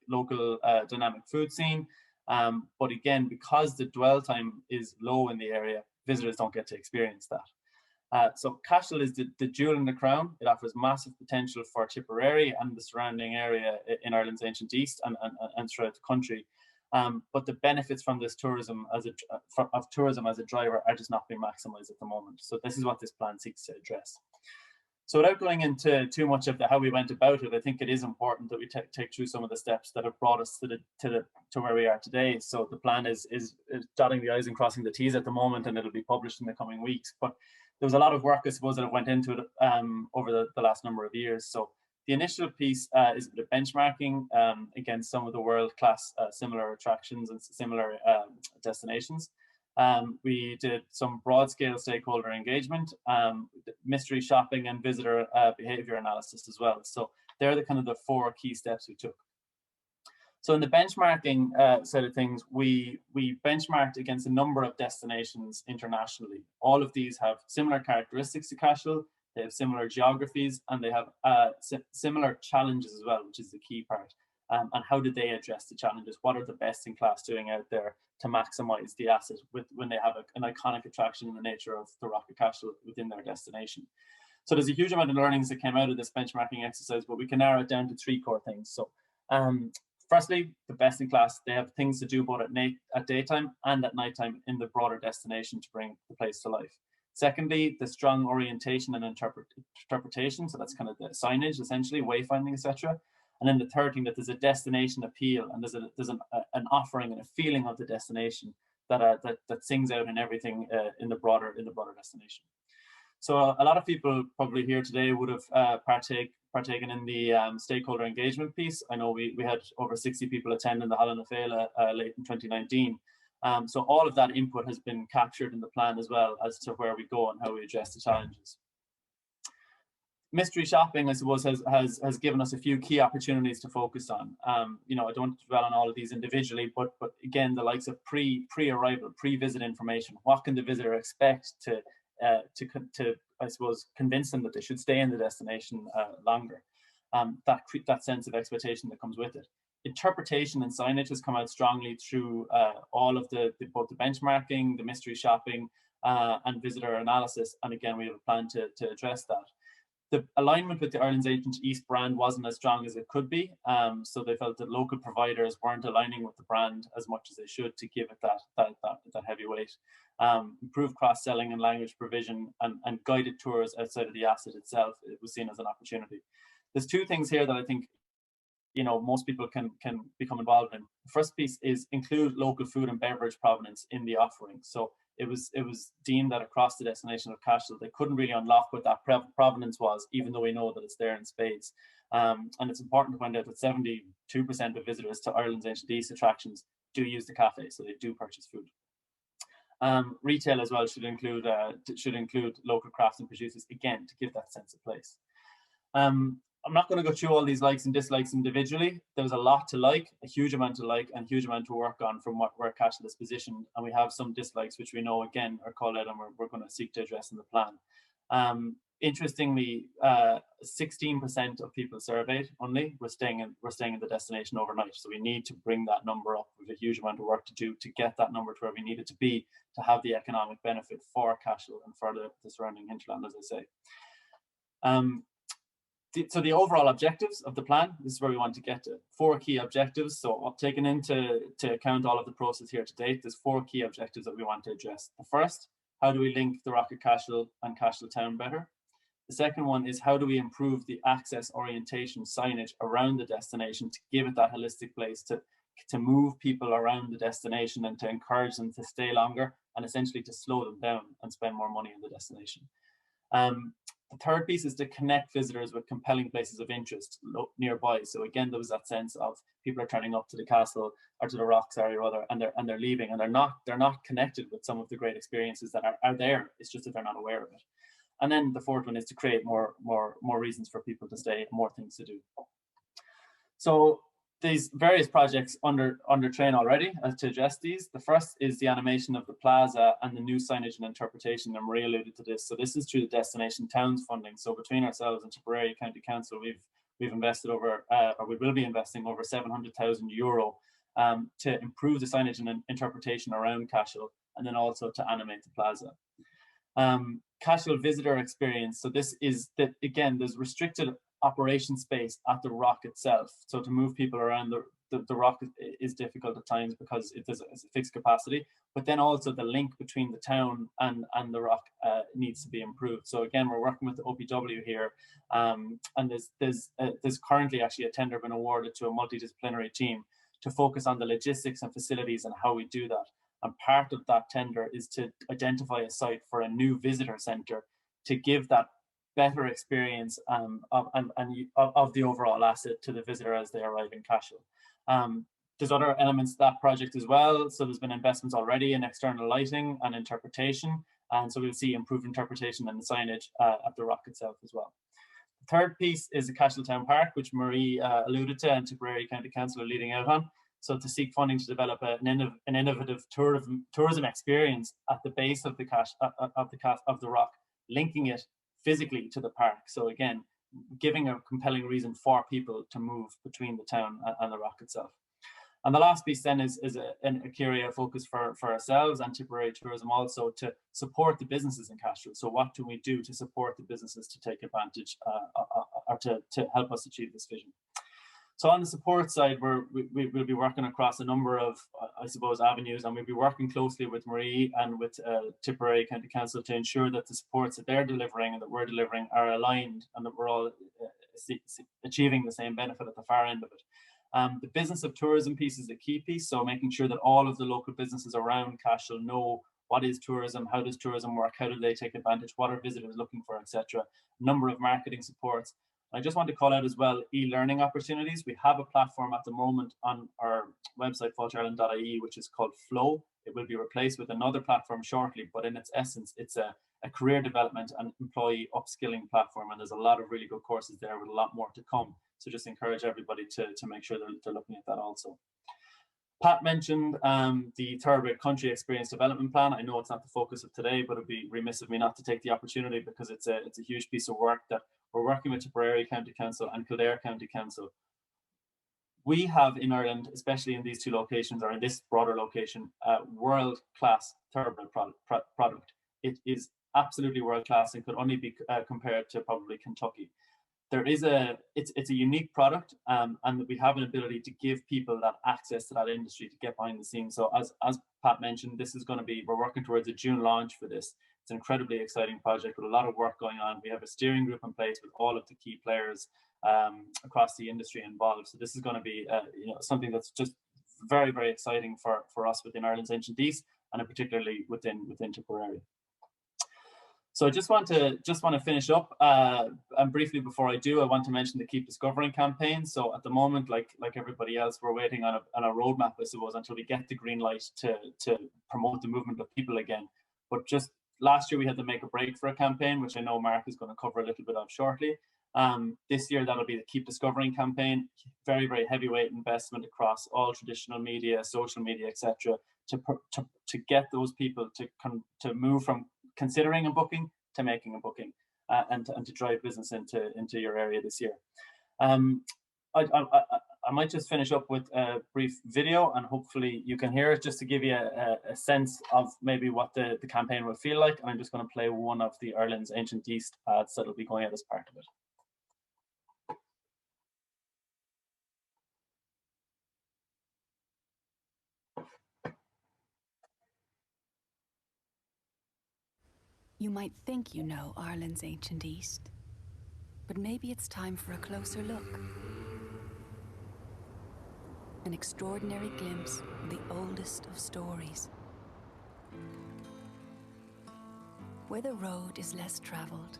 local dynamic food scene, but again, because the dwell time is low in the area, visitors don't get to experience that. So Cashel is the jewel in the crown. It offers massive potential for Tipperary and the surrounding area in Ireland's ancient east and throughout the country. But the benefits from this tourism as a driver are just not being maximised at the moment. So this is what this plan seeks to address. So without going into too much of how we went about it, I think it is important that we take through some of the steps that have brought us to where we are today. So the plan is dotting the I's and crossing the T's at the moment, and it'll be published in the coming weeks. But there was a lot of work, I suppose, that went into it over the last number of years. So the initial piece is the benchmarking against some of the world-class similar attractions and similar destinations. We did some broad-scale stakeholder engagement, mystery shopping, and visitor behaviour analysis as well. So they're the 4 key steps we took. So in the benchmarking side of things, we benchmarked against a number of destinations internationally. All of these have similar characteristics to Cashel, they have similar geographies, and they have similar challenges as well, which is the key part. And how did they address the challenges? What are the best in class doing out there to maximise the asset when they have an iconic attraction in the nature of the Rock of Cashel within their destination? So there's a huge amount of learnings that came out of this benchmarking exercise, but we can narrow it down to 3 core things. So firstly, the best in class, they have things to do both at daytime and at nighttime in the broader destination to bring the place to life. Secondly, the strong orientation and interpretation, so that's kind of the signage, essentially, wayfinding, etc. And then the third thing, that there's a destination appeal, and there's an offering and a feeling of the destination that sings out in everything in the broader destination. So a lot of people probably here today would have partaken in the stakeholder engagement piece. I know we had over 60 people attending the Holland of Féile late in 2019. So all of that input has been captured in the plan as well as to where we go and how we address the challenges. Mystery shopping, I suppose, has given us a few key opportunities to focus on. I don't want to dwell on all of these individually, but again, the likes of pre-arrival, pre-visit information. What can the visitor expect to I suppose, convince them that they should stay in the destination longer? That sense of expectation that comes with it. Interpretation and signage has come out strongly through all of both the benchmarking, the mystery shopping, and visitor analysis. And again, we have a plan to address that. The alignment with the Ireland's Ancient East brand wasn't as strong as it could be. So they felt that local providers weren't aligning with the brand as much as they should to give it that heavy weight. Improved cross-selling and language provision and guided tours outside of the asset itself, it was seen as an opportunity. There's 2 things here that I think most people can become involved in. The first piece is include local food and beverage provenance in the offering. So it was deemed that across the destination of Cashel, they couldn't really unlock what that provenance was, even though we know that it's there in spades. And it's important to point out that 72% of visitors to Ireland's Ancient East attractions do use the cafe, so they do purchase food. Retail as well should include local crafts and producers, again, to give that sense of place. I'm not going to go through all these likes and dislikes individually. There's a lot to like, a huge amount to like, and a huge amount to work on from where Cashel is positioned. And we have some dislikes, which we know, again, are called out and we're going to seek to address in the plan. Interestingly, 16% of people surveyed only were staying in the destination overnight. So we need to bring that number up. We have a huge amount of work to do to get that number to where we need it to be to have the economic benefit for Cashel and for the surrounding hinterland, as I say. So the overall objectives of the plan, this is where we want to get to. 4 key objectives. So taking into account all of the process here to date, there's 4 key objectives that we want to address. The first, how do we link the Rock of Cashel and Cashel town better? The second one is how do we improve the access orientation signage around the destination to give it that holistic place to move people around the destination and to encourage them to stay longer and essentially to slow them down and spend more money in the destination. The third piece is to connect visitors with compelling places of interest nearby. So again, there was that sense of people are turning up to the castle or to the rock, sorry, rather, and they're leaving, and they're not connected with some of the great experiences that are there. It's just that they're not aware of it. And then the fourth one is to create more reasons for people to stay, more things to do. So these various projects under train already to address these. The first is the animation of the plaza and the new signage and interpretation, and Maria alluded to this. So this is through the Destination Towns funding. So between ourselves and Tipperary County Council, we've invested over, or we will be investing over €700,000 to improve the signage and interpretation around Cashel, and then also to animate the plaza. Casual visitor experience. So this is that, again, there's restricted operation space at the rock itself. So to move people around the rock is difficult at times because it's a fixed capacity, but then also the link between the town and the rock needs to be improved. So again, we're working with the OPW here, and there's currently actually a tender been awarded to a multidisciplinary team to focus on the logistics and facilities and how we do that. And part of that tender is to identify a site for a new visitor centre to give that better experience of the overall asset to the visitor as they arrive in Cashel. There's other elements to that project as well. So there's been investments already in external lighting and interpretation. And so we'll see improved interpretation and signage at the rock itself as well. The third piece is the Cashel Town Park, which Marie alluded to and Tipperary County Council are leading out on. So to seek funding to develop an innovative tourism experience at the base of the rock, linking it physically to the park. So again, giving a compelling reason for people to move between the town and the rock itself. And the last piece then is a key area of focus for ourselves and Tipperary Tourism also to support the businesses in Cashel. So what do we do to support the businesses to take advantage or to help us achieve this vision? So on the support side, we'll be working across a number of, I suppose, avenues, and we'll be working closely with Marie and with Tipperary County Council to ensure that the supports that they're delivering and that we're delivering are aligned and that we're all achieving the same benefit at the far end of it. The business of tourism piece is a key piece, so making sure that all of the local businesses around Cashel know what is tourism, how does tourism work, how do they take advantage, what are visitors looking for, etc. Number of marketing supports. I just want to call out as well e-learning opportunities. We have a platform at the moment on our website, fáilteireland.ie, which is called Flow. It will be replaced with another platform shortly, but in its essence, it's a career development and employee upskilling platform. And there's a lot of really good courses there with a lot more to come. So just encourage everybody to make sure they're looking at that also. Pat mentioned the Thoroughbred Country Experience Development Plan. I know it's not the focus of today, but it'd be remiss of me not to take the opportunity because it's a huge piece of work that we're working with Tipperary County Council and Kildare County Council. We have in Ireland, especially in these two locations or in this broader location, world-class thoroughbred product. It is absolutely world-class and could only be compared to probably Kentucky. It's a unique product, and we have an ability to give people that access to that industry to get behind the scenes. So as Pat mentioned, this is going to be, we're working towards a June launch for this. It's an incredibly exciting project with a lot of work going on. We have a steering group in place with all of the key players across the industry involved. So this is going to be something that's just very, very exciting for us within Ireland's Ancient East, and particularly within Tipperary. So I just want to finish up and briefly before I do, I want to mention the Keep Discovering campaign. So at the moment, like everybody else, we're waiting on a roadmap, I suppose, until we get the green light to promote the movement of people again. But just last year we had to make a break for a campaign, which I know Mark is going to cover a little bit of shortly. This year that'll be the Keep Discovering campaign. Very, very heavyweight investment across all traditional media, social media, etc. To get those people to move from considering a booking to making a booking. and to drive business into your area this year. I might just finish up with a brief video, and hopefully you can hear it, just to give you a sense of maybe what the campaign will feel like. And I'm just going to play one of the Ireland's Ancient East ads that will be going out as part of it. You might think you know Ireland's Ancient East, but maybe it's time for a closer look. An extraordinary glimpse of the oldest of stories, where the road is less travelled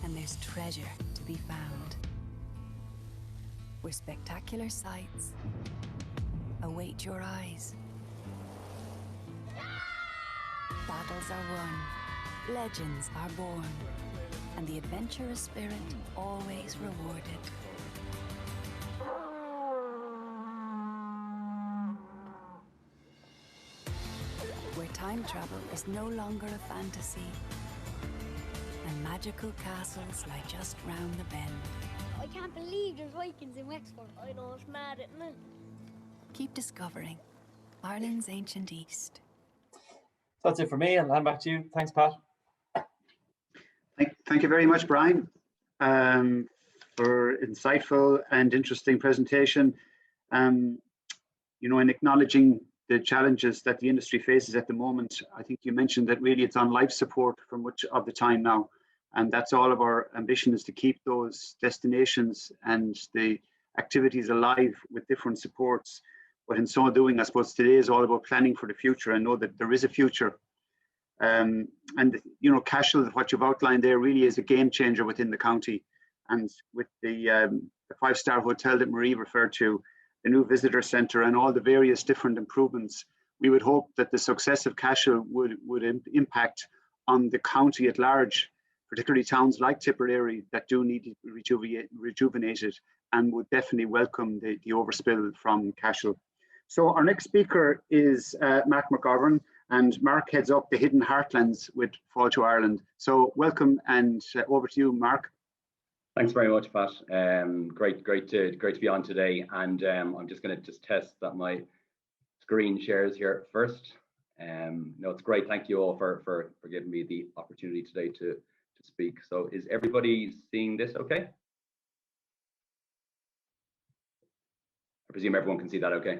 and there's treasure to be found, where spectacular sights await your eyes. Battles are won, legends are born, and the adventurous spirit always rewarded. Where time travel is no longer a fantasy, and magical castles lie just round the bend. I can't believe there's Vikings in Wexford. I know, it's mad, isn't it? Keep discovering Ireland's Ancient East. That's it for me. I'll hand back to you. Thanks, Pat. Thank you very much, Brian, for insightful and interesting presentation. In acknowledging the challenges that the industry faces at the moment, I think you mentioned that really it's on life support for much of the time now. And that's all of our ambition, is to keep those destinations and the activities alive with different supports. But in so doing, I suppose today is all about planning for the future and know that there is a future. Cashel, what you've outlined there, really is a game changer within the county. And with the five-star hotel that Marie referred to, the new visitor centre and all the various different improvements, we would hope that the success of Cashel would impact on the county at large, particularly towns like Tipperary that do need to be rejuvenated, and would definitely welcome the overspill from Cashel. So our next speaker is Mark McGovern, and Mark heads up the Hidden Heartlands with Fáilte Ireland. So welcome, and over to you, Mark. Thanks very much, Pat. Great to be on today, and I'm just going to test that my screen shares here first. No, it's great. Thank you all for giving me the opportunity today to speak. So is everybody seeing this okay? I presume everyone can see that okay?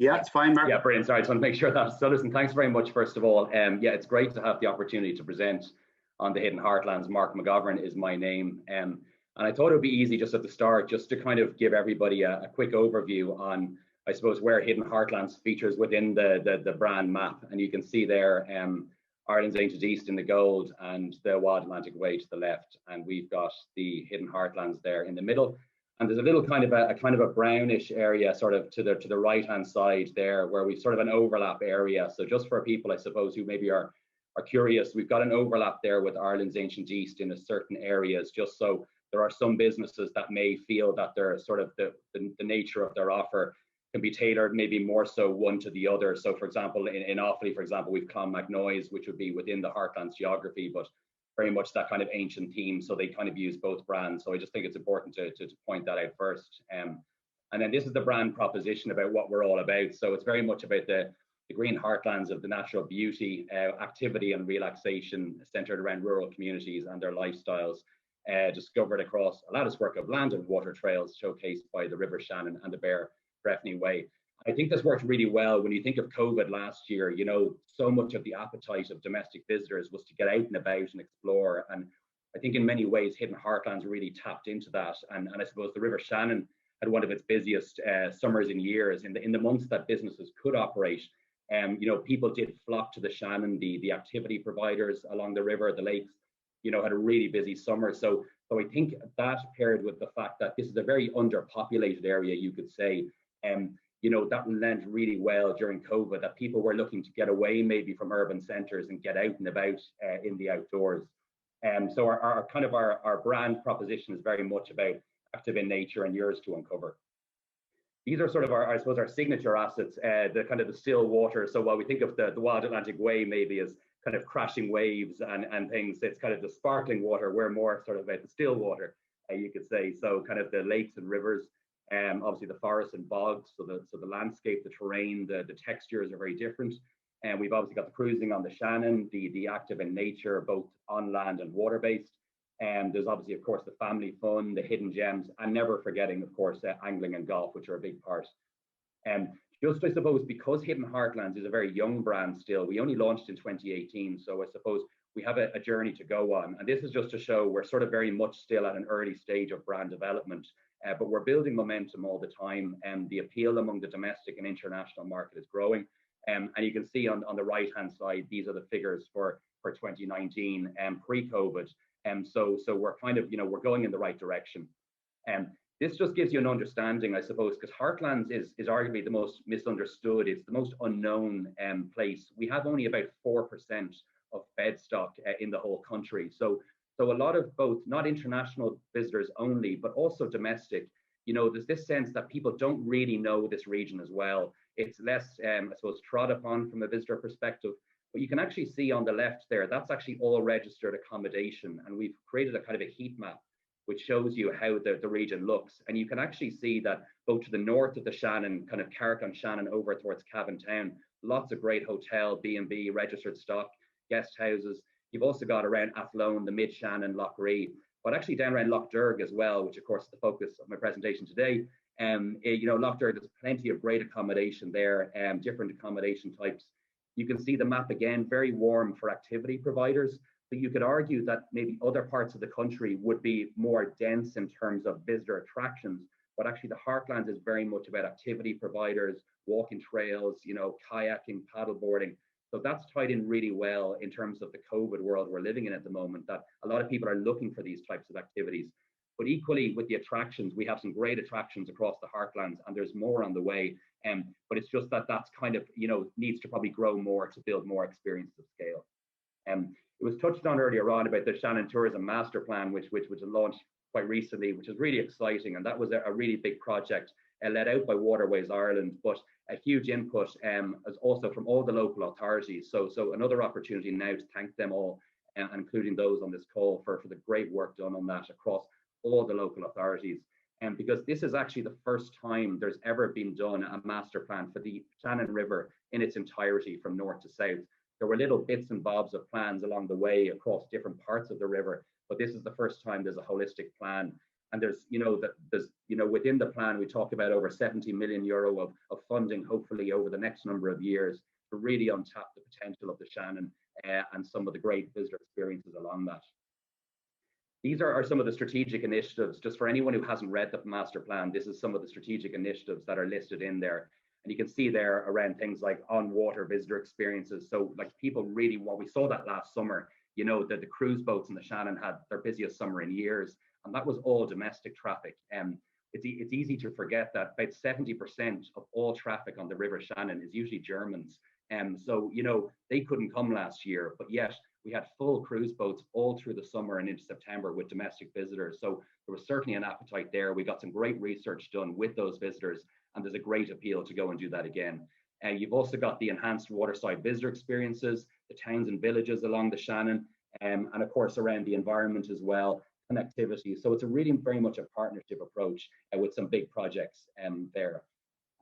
Yeah, it's fine, Mark. Yeah, brilliant. Sorry, I just want to make sure that. So listen, thanks very much, first of all. Yeah, it's great to have the opportunity to present on the Hidden Heartlands. Mark McGovern is my name. And I thought it would be easy just at the start, just to kind of give everybody a quick overview on, I suppose, where Hidden Heartlands features within the brand map. And you can see there Ireland's Ancient East in the gold and the Wild Atlantic Way to the left. And we've got the Hidden Heartlands there in the middle. And there's a little kind of a brownish area sort of to the right hand side there, where we've sort of an overlap area. So just for people, I suppose, who maybe are curious, we've got an overlap there with Ireland's Ancient East in certain areas, just so there are some businesses that may feel that they're sort of the nature of their offer can be tailored maybe more so one to the other. So for example, in Offaly, for example, we've Clonmacnoise, which would be within the Heartlands geography, but very much that kind of ancient theme. So they kind of use both brands. So I just think it's important to point that out first. And then this is the brand proposition about what we're all about. So it's very much about the green heartlands of the natural beauty, activity and relaxation centered around rural communities and their lifestyles, discovered across a latticework of land and water trails showcased by the River Shannon and the Bear Breffni Way. I think this worked really well when you think of COVID last year. You know, so much of the appetite of domestic visitors was to get out and about and explore. And I think in many ways, Hidden Heartlands really tapped into that. And I suppose the River Shannon had one of its busiest summers in years. In the months that businesses could operate, people did flock to the Shannon. The activity providers along the river, the lakes, had a really busy summer. So I think that paired with the fact that this is a very underpopulated area, you could say, that lent really well during COVID, that people were looking to get away maybe from urban centres and get out and about in the outdoors. So our brand proposition is very much about active in nature and yours to uncover. These are sort of our signature assets, the kind of the still water. So while we think of the Wild Atlantic Way maybe as kind of crashing waves and things. It's kind of the sparkling water. We're more sort of about the still water, you could say. So kind of the lakes and rivers, obviously the forests and bogs. So the landscape, the terrain, the textures are very different. And we've obviously got the cruising on the Shannon, the active in nature, both on land and water based. And there's obviously, of course, the family fun, the hidden gems, and never forgetting, of course, angling and golf, which are a big part. Just, I suppose, because Hidden Heartlands is a very young brand still, we only launched in 2018. So I suppose we have a journey to go on. And this is just to show we're sort of very much still at an early stage of brand development, but we're building momentum all the time. And the appeal among the domestic and international market is growing. And you can see on the right-hand side, these are the figures for 2019 pre-COVID. So we're kind of, we're going in the right direction. This just gives you an understanding, I suppose, because Heartlands is arguably the most misunderstood. It's the most unknown place. We have only about 4% of bed stock in the whole country. So a lot of both, not international visitors only, but also domestic, there's this sense that people don't really know this region as well. It's less, I suppose, trod upon from a visitor perspective. But you can actually see on the left there, that's actually all registered accommodation. And we've created a kind of a heat map which shows you how the region looks. And you can actually see that both to the north of the Shannon, kind of Carrick-on-Shannon over towards Cavan Town, lots of great hotel, B&B, registered stock, guest houses. You've also got around Athlone, the Mid-Shannon, Loughree, but actually down around Lough Derg as well, which of course is the focus of my presentation today. Lough Derg, there's plenty of great accommodation there, different accommodation types. You can see the map again, very warm for activity providers. But you could argue that maybe other parts of the country would be more dense in terms of visitor attractions, but actually the Heartlands is very much about activity providers, walking trails, kayaking, paddleboarding. So that's tied in really well in terms of the COVID world we're living in at the moment, that a lot of people are looking for these types of activities. But equally with the attractions, we have some great attractions across the Heartlands, and there's more on the way. But it's just that's kind of, needs to probably grow more to build more experience of scale. It was touched on earlier on about the Shannon Tourism Master Plan, which was launched quite recently, which is really exciting. And that was a really big project led out by Waterways Ireland, but a huge input as also from all the local authorities. So another opportunity now to thank them all, including those on this call, for the great work done on that across all the local authorities. And because this is actually the first time there's ever been done a master plan for the Shannon River in its entirety from north to south. There were little bits and bobs of plans along the way across different parts of the river, but this is the first time there's a holistic plan. And there's within the plan, we talk about over 70 million euro of funding, hopefully over the next number of years, to really untap the potential of the Shannon and some of the great visitor experiences along that. These are some of the strategic initiatives. Just for anyone who hasn't read the master plan, this is some of the strategic initiatives that are listed in there. And you can see there around things like on-water visitor experiences. So like people really, we saw that last summer, that the cruise boats in the Shannon had their busiest summer in years, and that was all domestic traffic. It's easy to forget that about 70% of all traffic on the River Shannon is usually Germans. So, they couldn't come last year, but yet we had full cruise boats all through the summer and into September with domestic visitors. So there was certainly an appetite there. We got some great research done with those visitors, and there's a great appeal to go and do that again. You've also got the enhanced waterside visitor experiences, the towns and villages along the Shannon, and of course around the environment as well, connectivity. So it's a really very much a partnership approach with some big projects there.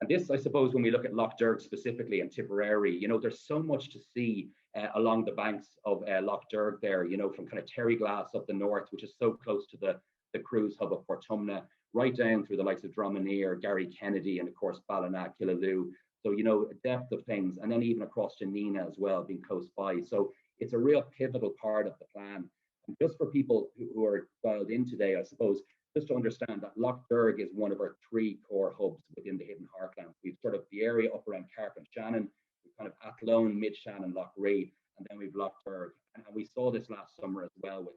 And this, I suppose, when we look at Lough Derg specifically and Tipperary, there's so much to see along the banks of Lough Derg there, from kind of Terryglass up the north, which is so close to the cruise hub of Portumna, right down through the likes of Dromineer, Gary Kennedy, and of course Ballina, Killaloe. So, a depth of things, and then even across to Nina as well, being close by. So it's a real pivotal part of the plan. And just for people who are dialed in today, I suppose, just to understand that Lough Derg is one of our 3 core hubs within the Hidden Heartlands. We've sort of the area up around Carrick-on-Shannon, we've kind of Athlone, Mid-Shannon, Loughree, and then we've Lough Derg. And we saw this last summer as well with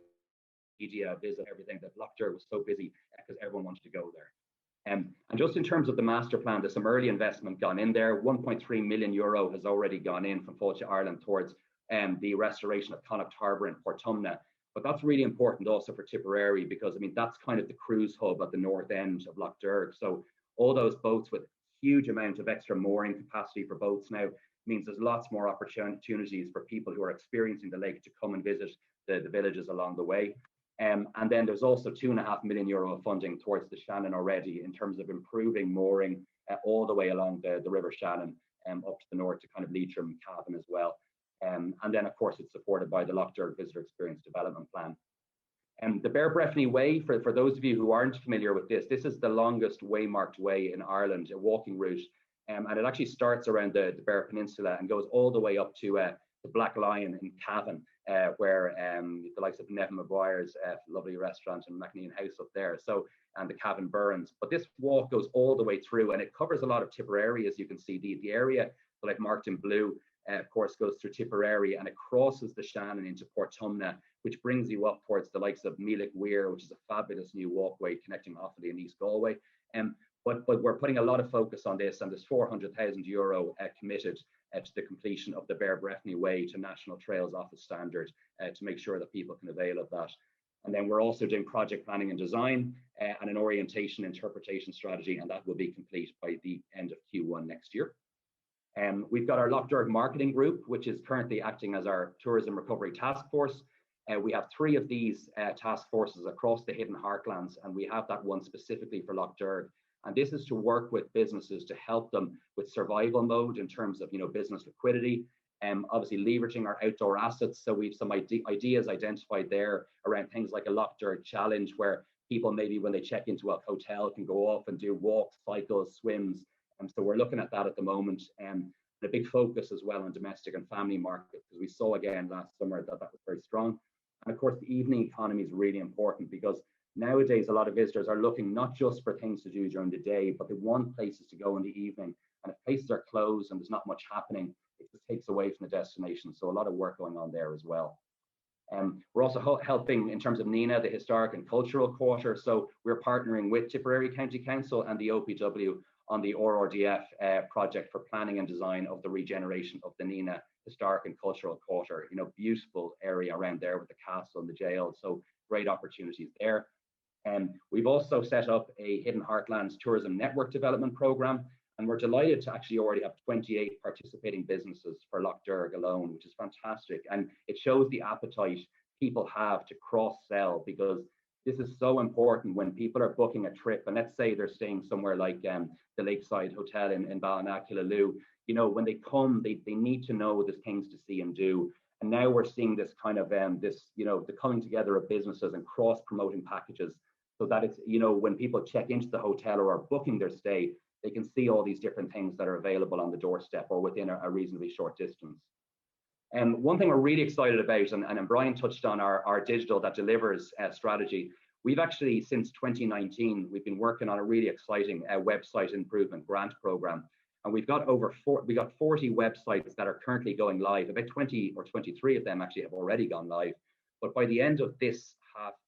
media visit, everything, that Lough Derg was so busy because everyone wanted to go there. And just in terms of the master plan, there's some early investment gone in there. 1.3 million euro has already gone in from Fáilte Ireland towards the restoration of Connacht Harbour in Portumna. But that's really important also for Tipperary, because that's kind of the cruise hub at the north end of Lough Derg. So all those boats with huge amount of extra mooring capacity for boats now, means there's lots more opportunities for people who are experiencing the lake to come and visit the villages along the way. And then there's also €2.5 million of funding towards the Shannon already in terms of improving mooring all the way along the River Shannon up to the north to kind of Leitrim, Cavan as well. And then of course it's supported by the Lough Derg Visitor Experience Development Plan. The Bear Breffni Way, for those of you who aren't familiar with this is the longest waymarked way in Ireland, a walking route. And it actually starts around the Bear Peninsula and goes all the way up to the Black Lion in Cavan, where the likes of Nevin Maguire's lovely restaurant and McNean House up there, so, and the Cavan Burns. But this walk goes all the way through and it covers a lot of Tipperary, as you can see. The area that I've marked in blue, of course, goes through Tipperary and it crosses the Shannon into Portumna, which brings you up towards the likes of Meelick Weir, which is a fabulous new walkway connecting Offaly and East Galway. But we're putting a lot of focus on this, and there's €400,000 committed to the completion of the Bear Breffni Way to National Trails Office standard to make sure that people can avail of that. And then we're also doing project planning and design and an orientation interpretation strategy, and that will be complete by the end of Q1 next year. We've got our Lough Derg Marketing Group, which is currently acting as our Tourism Recovery Task Force. We have 3 of these task forces across the Hidden Heartlands, and we have that one specifically for Lough Derg. And this is to work with businesses to help them with survival mode in terms of business liquidity, obviously leveraging our outdoor assets. So we've some ideas identified there around things like a Lough Derg challenge, where people maybe when they check into a hotel can go off and do walks, cycles, swims. And so we're looking at that at the moment. And a big focus as well on domestic and family markets, because we saw again last summer that was very strong. And of course, the evening economy is really important, because nowadays a lot of visitors are looking not just for things to do during the day, but they want places to go in the evening. And if places are closed and there's not much happening, it just takes away from the destination. So a lot of work going on there as well. We're also helping in terms of NINA, the Historic and Cultural Quarter. So we're partnering with Tipperary County Council and the OPW on the RRDF project for planning and design of the regeneration of the NINA Historic and Cultural Quarter. Beautiful area around there with the castle and the jail. So great opportunities there. We've also set up a Hidden Heartlands Tourism Network Development Programme, and we're delighted to actually already have 28 participating businesses for Lough Derg alone, which is fantastic. And it shows the appetite people have to cross-sell, because this is so important when people are booking a trip, and let's say they're staying somewhere like the Lakeside Hotel in Ballinakilaloo. When they come, they need to know there's things to see and do. And now we're seeing this kind of the coming together of businesses and cross-promoting packages, so that it's, when people check into the hotel or are booking their stay, they can see all these different things that are available on the doorstep or within a reasonably short distance. And one thing we're really excited about, and Brian touched on our Digital That Delivers strategy. We've actually, since 2019, we've been working on a really exciting website improvement grant program. And we've got 40 websites that are currently going live. About 20 or 23 of them actually have already gone live. But by the end of this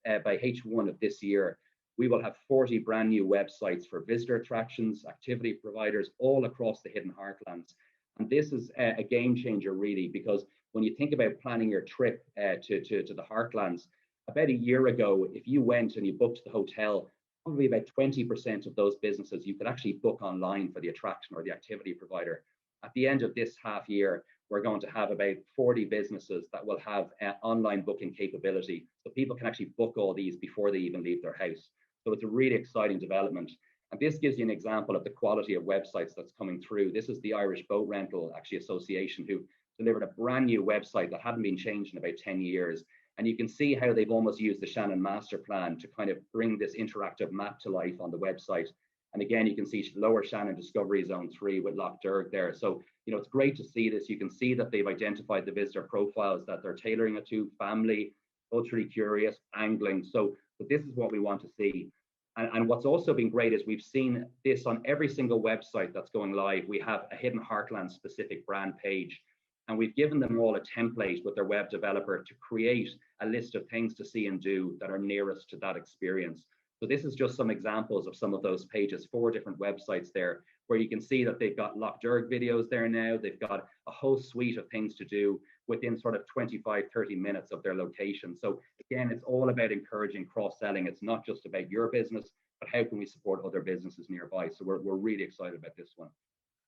by H1 of this year, we will have 40 brand new websites for visitor attractions, activity providers all across the Hidden Heartlands. And this is a game changer, really, because when you think about planning your trip to the Heartlands, about a year ago, if you went and you booked the hotel, probably about 20% of those businesses you could actually book online for the attraction or the activity provider. At the end of this half year, we're going to have about 40 businesses that will have online booking capability. So people can actually book all these before they even leave their house. So it's a really exciting development. And this gives you an example of the quality of websites that's coming through. This is the Irish Boat Rental Association, who delivered a brand new website that hadn't been changed in about 10 years. And you can see how they've almost used the Shannon Master Plan to kind of bring this interactive map to life on the website. And again, you can see Lower Shannon Discovery Zone 3 with Lough Derg there. So, it's great to see this. You can see that they've identified the visitor profiles that they're tailoring it to: family, culturally curious, angling. So this is what we want to see. And what's also been great is we've seen this on every single website that's going live. We have a Hidden Heartlands specific brand page. And we've given them all a template with their web developer to create a list of things to see and do that are nearest to that experience. So this is just some examples of some of those pages, 4 different websites there, where you can see that they've got Lough Derg videos there now. They've got a whole suite of things to do within sort of 25, 30 minutes of their location. So again, it's all about encouraging cross-selling. It's not just about your business, but how can we support other businesses nearby? So we're really excited about this one.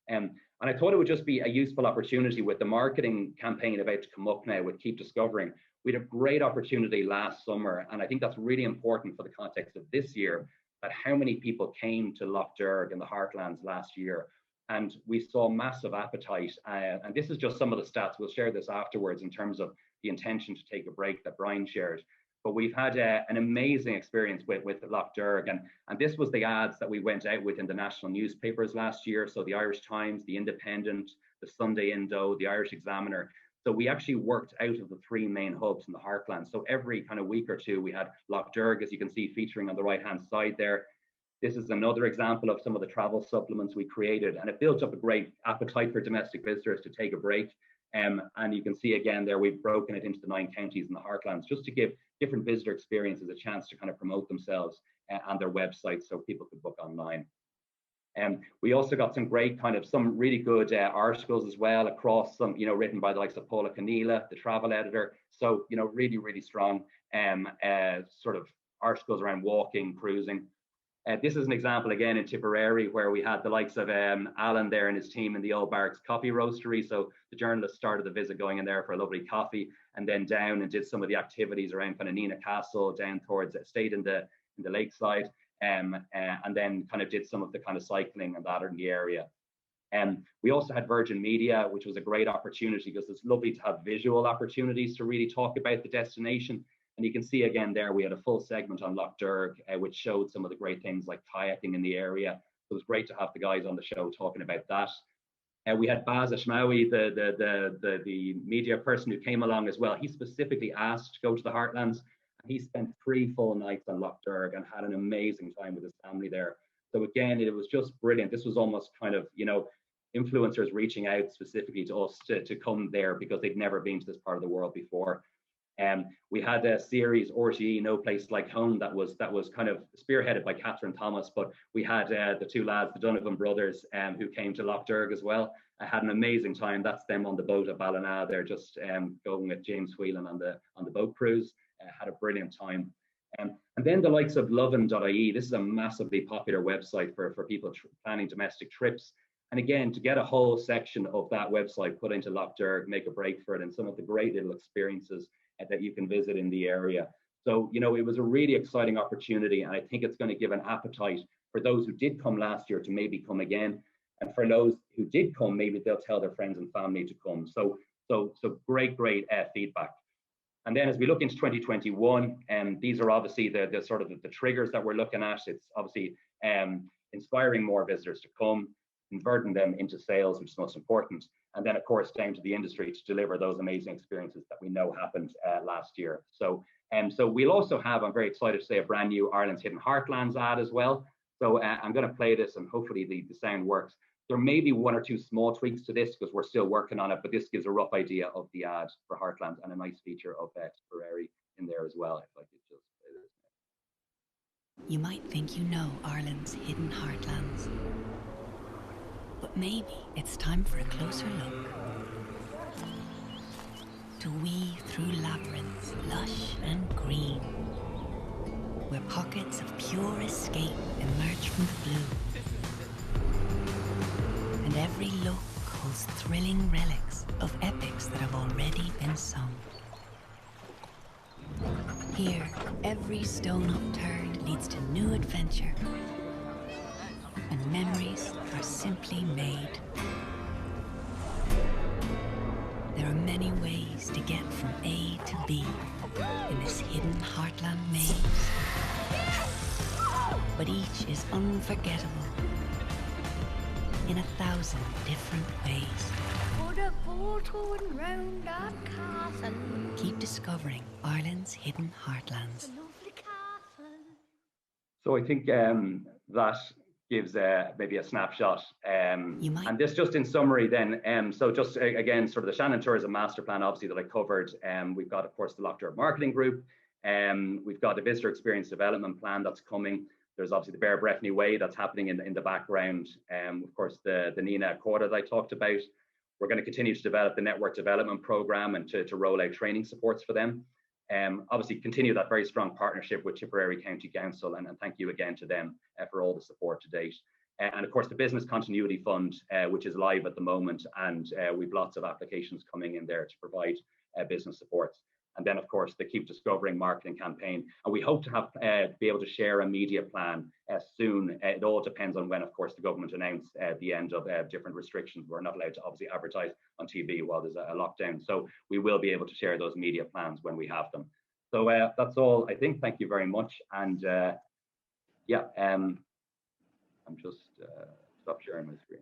And I thought it would just be a useful opportunity with the marketing campaign about to come up now with Keep Discovering. We had a great opportunity last summer, and I think that's really important for the context of this year, that how many people came to Lough Derg in the Heartlands last year. And we saw massive appetite. And this is just some of the stats. We'll share this afterwards in terms of the intention to take a break that Brian shared. But we've had an amazing experience with Lough Derg. And this was the ads that we went out with in the national newspapers last year. So the Irish Times, the Independent, the Sunday Indo, the Irish Examiner. So we actually worked out of the 3 main hubs in the Heartland. So every kind of week or two, we had Lough Derg, as you can see, featuring on the right-hand side there. This is another example of some of the travel supplements we created. And it built up a great appetite for domestic visitors to take a break. And you can see again there, we've broken it into the 9 counties in the Heartlands, just to give different visitor experiences a chance to kind of promote themselves on their website so people could book online. We also got some great some really good articles as well across some, written by the likes of Paula Canela, the travel editor. So, really, really strong sort of articles around walking, cruising. This is an example again in Tipperary where we had the likes of Alan there and his team in the Old Barracks Coffee Roastery. So the journalists started the visit going in there for a lovely coffee, and then down and did some of the activities around kind of Nina Castle, down towards stayed in the lakeside, and then kind of did some of the kind of cycling and that in the area. We also had Virgin Media, which was a great opportunity because it's lovely to have visual opportunities to really talk about the destination. And you can see again there, we had a full segment on Lough Derg, which showed some of the great things like kayaking in the area. It was great to have the guys on the show talking about that. We had Baz Ashmawi, the media person who came along as well. He specifically asked to go to the Heartlands. He spent 3 full nights on Lough Derg and had an amazing time with his family there. So again, it was just brilliant. This was almost kind of, influencers reaching out specifically to us to come there because they'd never been to this part of the world before. We had a series, RTE, No Place Like Home, that was kind of spearheaded by Catherine Thomas, but we had the 2 lads, the Donovan brothers, who came to Lough Derg as well. I had an amazing time. That's them on the boat at Ballina. They're just going with James Whelan on the boat cruise. Had a brilliant time. And then the likes of lovin.ie. This is a massively popular website for people planning domestic trips. And again, to get a whole section of that website put into Lough Derg, make a break for it, and some of the great little experiences that you can visit in the area. So, it was a really exciting opportunity, and I think it's going to give an appetite for those who did come last year to maybe come again. And for those who did come, maybe they'll tell their friends and family to come. So great feedback. And then as we look into 2021, these are obviously the sort of the triggers that we're looking at. It's obviously inspiring more visitors to come, converting them into sales, which is most important. And then, of course, down to the industry to deliver those amazing experiences that we know happened last year. So we'll also have, I'm very excited to say, a brand new Ireland's Hidden Heartlands ad as well. So I'm going to play this, and hopefully the sound works. There may be 1 or 2 small tweaks to this because we're still working on it, but this gives a rough idea of the ad for Heartlands and a nice feature of Tipperary in there as well. If I could just play this. You might think you know Ireland's hidden heartlands, but maybe it's time for a closer look. To weave through labyrinths lush and green, where pockets of pure escape emerge from the blue. And every look holds thrilling relics of epics that have already been sung. Here, every stone upturned leads to new adventure, and memories are simply made. There are many ways to get from A to B in this hidden heartland maze, but each is unforgettable in 1,000 different ways. Put a boat going round that castle. Keep discovering Ireland's hidden heartlands. It's a lovely castle. So I think that gives maybe a snapshot. And this just in summary then, so just again, sort of the Shannon Tourism Master Plan, obviously, that I covered. We've got, of course, the Lough Derg Marketing Group. We've got the Visitor Experience Development Plan that's coming. There's obviously the Bear Breffni Way that's happening in the background. Of course, the Nina Quarter that I talked about. We're going to continue to develop the Network Development Programme and to roll out training supports for them. Obviously, continue that very strong partnership with Tipperary County Council, and thank you again to them for all the support to date. And of course, the Business Continuity Fund, which is live at the moment, and we've lots of applications coming in there to provide business supports. And then, of course, the Keep Discovering marketing campaign. And we hope to have be able to share a media plan soon. It all depends on when, of course, the government announced the end of different restrictions. We're not allowed to obviously advertise on TV while there's a lockdown. So we will be able to share those media plans when we have them. So that's all, I think. Thank you very much. And yeah, I'm just stop sharing my screen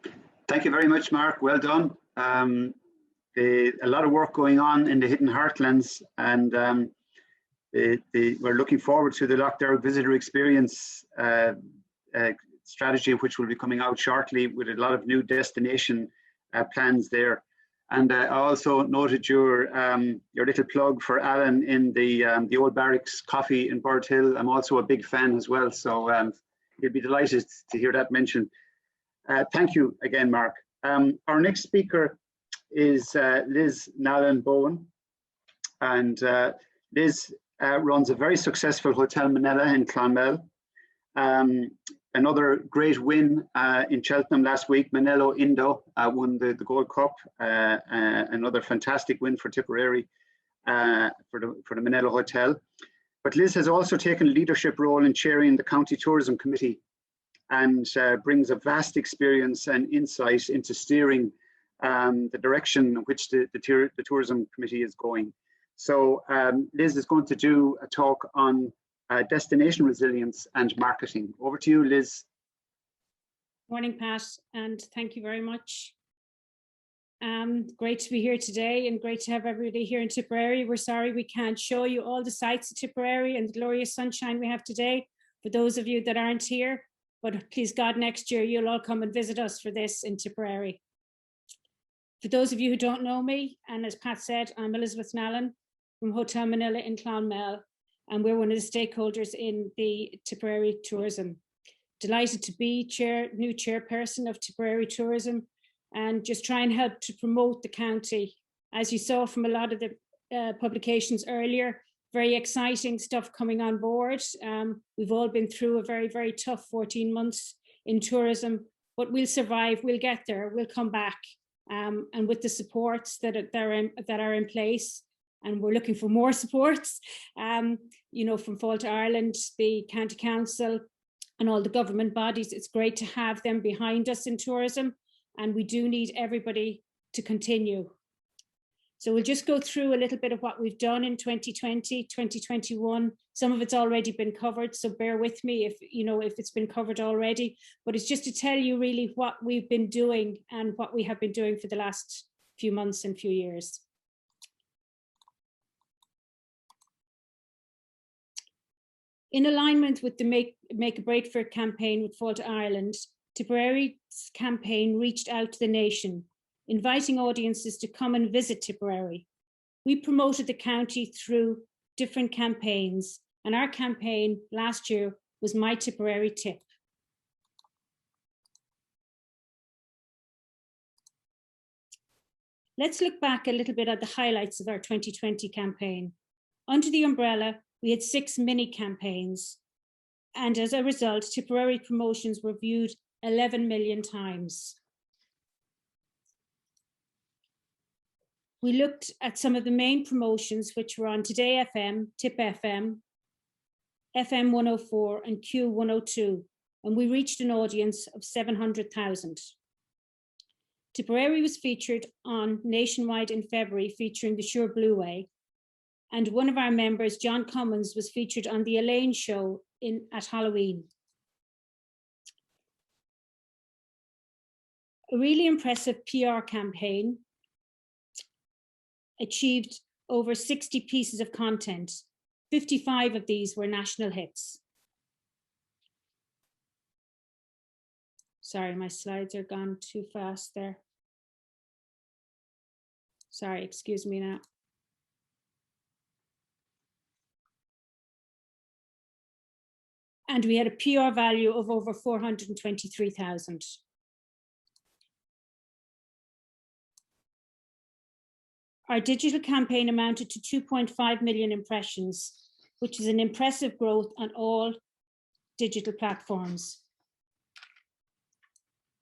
there. Thank you very much, Mark. Well done. A lot of work going on in the Hidden Heartlands, and we're looking forward to the lockdown visitor experience strategy, which will be coming out shortly with a lot of new destination plans there. And I also noted your little plug for Alan in the Old Barracks Coffee in Bird Hill. I'm also a big fan as well, so you'll be delighted to hear that mentioned. Thank you again, Mark. Our next speaker is Liz Nallen-Bowen, and Liz runs a very successful Hotel Manila in Clonmel. Another great win in Cheltenham last week. Manelo Indo won the Gold Cup. Another fantastic win for Tipperary for the Manelo Hotel. But Liz has also taken a leadership role in chairing the County Tourism Committee, and brings a vast experience and insight into steering the direction in which the Tourism Committee is going. So Liz is going to do a talk on destination resilience and marketing. Over to you, Liz. Morning, Pat, and thank you very much. Great to be here today, and great to have everybody here in Tipperary. We're sorry we can't show you all the sights of Tipperary and the glorious sunshine we have today for those of you that aren't here, but please God, next year you'll all come and visit us for this in Tipperary. For those of you who don't know me, and as Pat said, I'm Elizabeth Nallen from Hotel Manila in Clonmel, and we're one of the stakeholders in the Tipperary Tourism. Delighted to be new chairperson of Tipperary Tourism, and just try and help to promote the county. As you saw from a lot of the publications earlier, very exciting stuff coming on board. We've all been through a very, very tough 14 months in tourism, but we'll survive, we'll get there, we'll come back. And with the supports that are in place, and we're looking for more supports, you know, from Fáilte Ireland, the County Council, and all the government bodies. It's great to have them behind us in tourism, and we do need everybody to continue. So we'll just go through a little bit of what we've done in 2020, 2021. Some of it's already been covered, so bear with me if it's been covered already, but it's just to tell you really what we've been doing and what we have been doing for the last few months and few years. In alignment with the Make a Break for It campaign with Fáilte Ireland, Tipperary's campaign reached out to the nation, inviting audiences to come and visit Tipperary. We promoted the county through different campaigns, and our campaign last year was My Tipperary Tip. Let's look back a little bit at the highlights of our 2020 campaign. Under the umbrella, we had 6 mini campaigns, and as a result, Tipperary promotions were viewed 11 million times. We looked at some of the main promotions, which were on Today FM, Tip FM, FM 104 and Q 102, and we reached an audience of 700,000. Tipperary was featured on Nationwide in February, featuring the Sure Blue Way, and one of our members, John Cummins, was featured on the Elaine Show at Halloween. A really impressive PR campaign achieved over 60 pieces of content. 55 of these were national hits. Sorry, my slides are gone too fast there. Sorry, excuse me now. And we had a PR value of over 423,000. Our digital campaign amounted to 2.5 million impressions, which is an impressive growth on all digital platforms.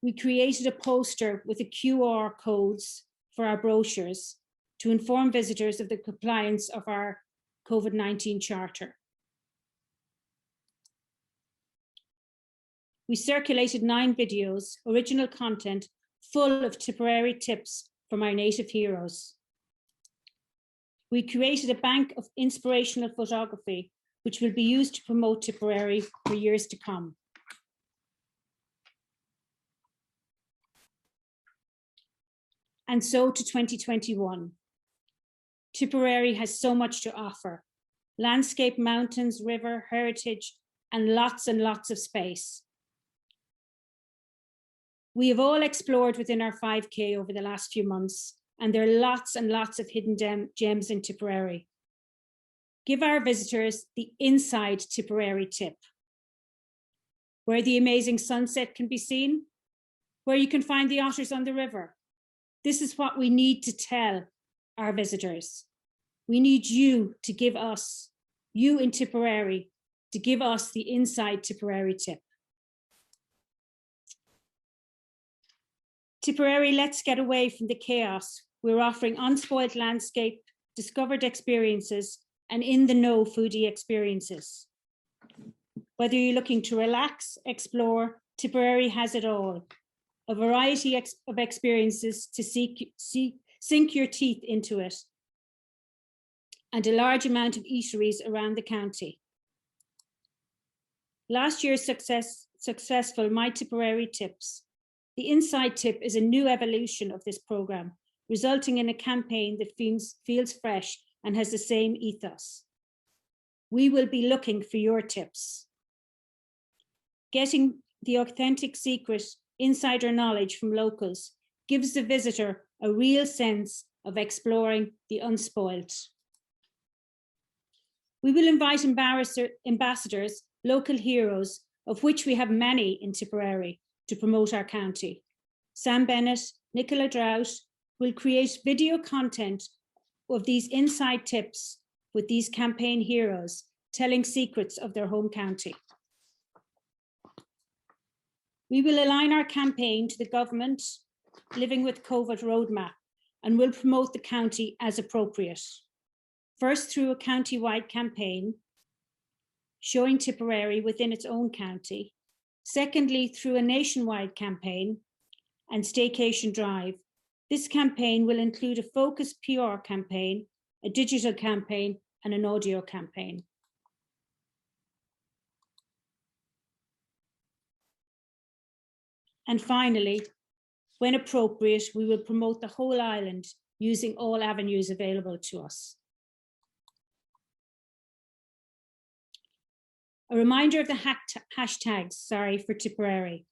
We created a poster with the QR codes for our brochures to inform visitors of the compliance of our COVID-19 charter. We circulated 9 videos, original content, full of Tipperary tips from our native heroes. We created a bank of inspirational photography, which will be used to promote Tipperary for years to come. And so to 2021. Tipperary has so much to offer: landscape, mountains, river, heritage, and lots of space. We have all explored within our 5K over the last few months, and there are lots and lots of hidden gems in Tipperary. Give our visitors the inside Tipperary tip: where the amazing sunset can be seen, where you can find the otters on the river. This is what we need to tell our visitors. We need you to give us, you in Tipperary, to give us the inside Tipperary tip. Tipperary, let's get away from the chaos. We're offering unspoiled landscape, discovered experiences, and in-the-know foodie experiences. Whether you're looking to relax, explore, Tipperary has it all. A variety of experiences to sink your teeth into it, and a large amount of eateries around the county. Last year's successful My Tipperary Tips. The Inside Tip is a new evolution of this programme, resulting in a campaign that feels fresh and has the same ethos. We will be looking for your tips. Getting the authentic secret insider knowledge from locals gives the visitor a real sense of exploring the unspoiled. We will invite ambassadors, local heroes, of which we have many in Tipperary, to promote our county. Sam Bennett, Nicola Drought will create video content of these inside tips with these campaign heroes, telling secrets of their home county. We will align our campaign to the government Living with COVID roadmap and will promote the county as appropriate. First, through a county-wide campaign showing Tipperary within its own county. Secondly, through a nationwide campaign and staycation drive. This campaign will include a focused PR campaign, a digital campaign, and an audio campaign. And finally, when appropriate, we will promote the whole island using all avenues available to us. A reminder of the hashtags, for Tipperary.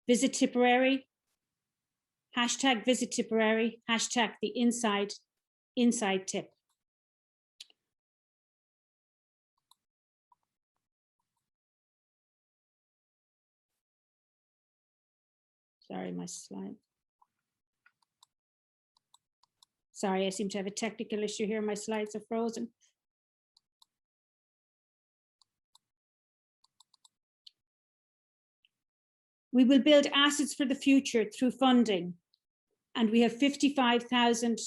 Visit Tipperary, hashtag Visit Tipperary, hashtag the inside tip. Sorry, my slide. Sorry, I seem to have a technical issue here. My slides are frozen. We will build assets for the future through funding, and we have 55,000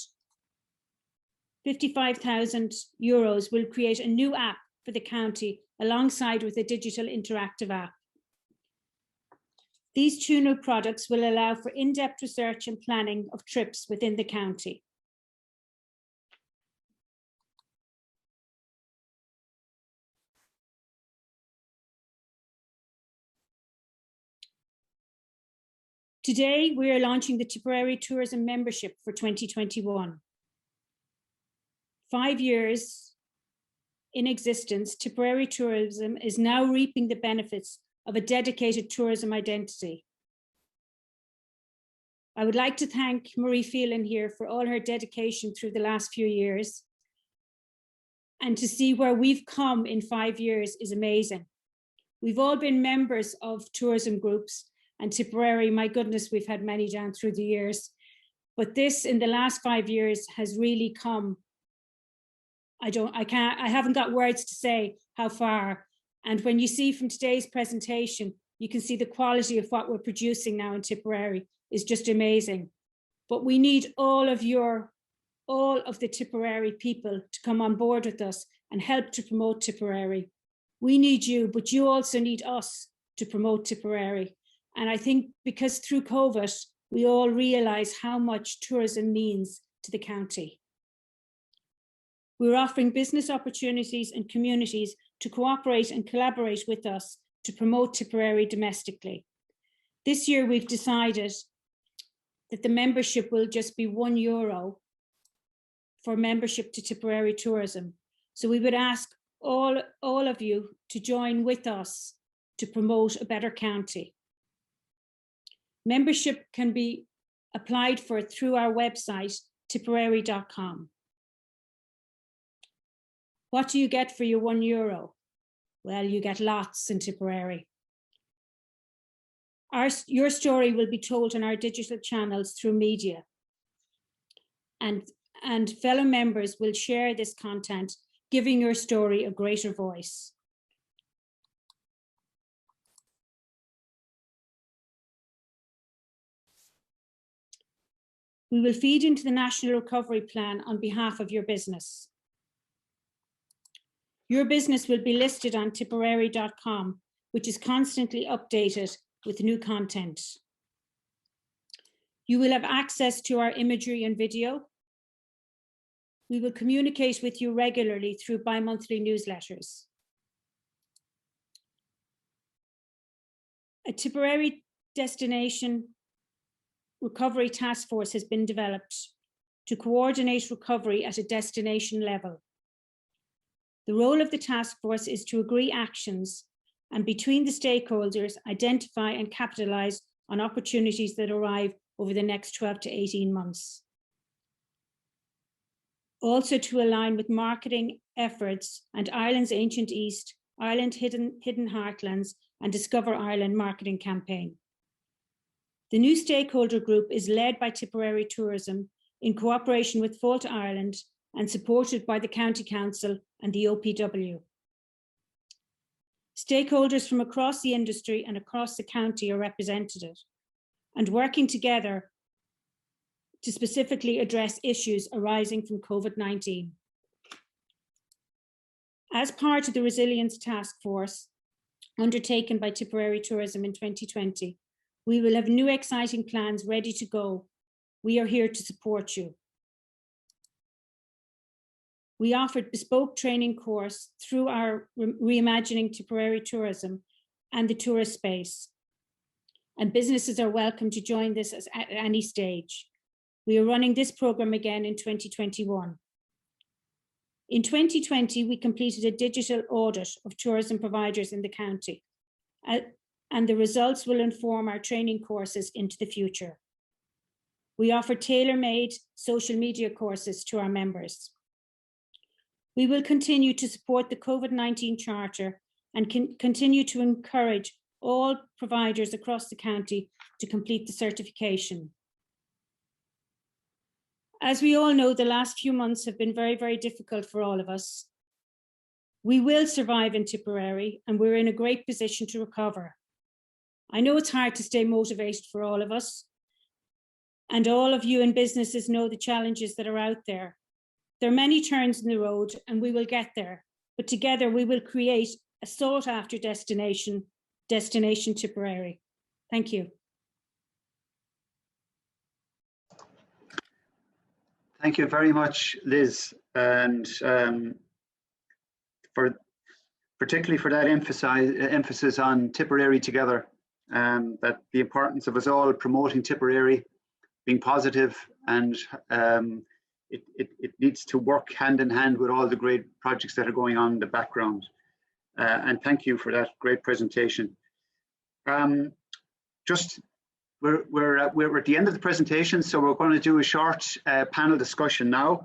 euros. We'll create a new app for the county alongside with a digital interactive app. These two new products will allow for in-depth research and planning of trips within the county. Today, we are launching the Tipperary Tourism membership for 2021. 5 years in existence, Tipperary Tourism is now reaping the benefits of a dedicated tourism identity. I would like to thank Marie Phelan here for all her dedication through the last few years. And to see where we've come in 5 years is amazing. We've all been members of tourism groups, and Tipperary, my goodness, we've had many down through the years. But this in the last 5 years has really come I haven't got words to say how far. And when you see from today's presentation, you can see the quality of what we're producing now in Tipperary is just amazing. But we need all of the Tipperary people to come on board with us and help to promote Tipperary. We need you, but you also need us to promote Tipperary. And I think because through COVID, we all realise how much tourism means to the county. We're offering business opportunities and communities to cooperate and collaborate with us to promote Tipperary domestically. This year, we've decided that the membership will just be €1 for membership to Tipperary Tourism. So we would ask all of you to join with us to promote a better county. Membership can be applied for through our website, tipperary.com. What do you get for your €1? Well, you get lots in Tipperary. Your story will be told on our digital channels through media. And fellow members will share this content, giving your story a greater voice. We will feed into the National Recovery Plan on behalf of your business. Your business will be listed on tipperary.com, which is constantly updated with new content. You will have access to our imagery and video. We will communicate with you regularly through bi-monthly newsletters. A Tipperary Destination Recovery Task Force has been developed to coordinate recovery at a destination level. The role of the task force is to agree actions and between the stakeholders, identify and capitalise on opportunities that arrive over the next 12 to 18 months. Also to align with marketing efforts and Ireland's Ancient East, Ireland Hidden Heartlands and Discover Ireland marketing campaign. The new stakeholder group is led by Tipperary Tourism in cooperation with Fáilte Ireland and supported by the County Council and the OPW. Stakeholders from across the industry and across the county are represented and working together to specifically address issues arising from COVID-19. As part of the Resilience Task Force undertaken by Tipperary Tourism in 2020, we will have new exciting plans ready to go. We are here to support you. We offered bespoke training course through our Reimagining Tipperary Tourism and the tourist space. And businesses are welcome to join this at any stage. We are running this program again in 2021. In 2020, we completed a digital audit of tourism providers in the county, and the results will inform our training courses into the future. We offer tailor-made social media courses to our members. We will continue to support the COVID-19 Charter and continue to encourage all providers across the county to complete the certification. As we all know, the last few months have been very, very difficult for all of us. We will survive in Tipperary and we're in a great position to recover. I know it's hard to stay motivated for all of us, and all of you in businesses know the challenges that are out there. There are many turns in the road and we will get there, but together we will create a sought after destination Tipperary. Thank you. Thank you very much, Liz, and particularly for that emphasis on Tipperary together, that the importance of us all promoting Tipperary, being positive, and it needs to work hand in hand with all the great projects that are going on in the background. And thank you for that great presentation. We're at the end of the presentation, so we're going to do a short panel discussion now.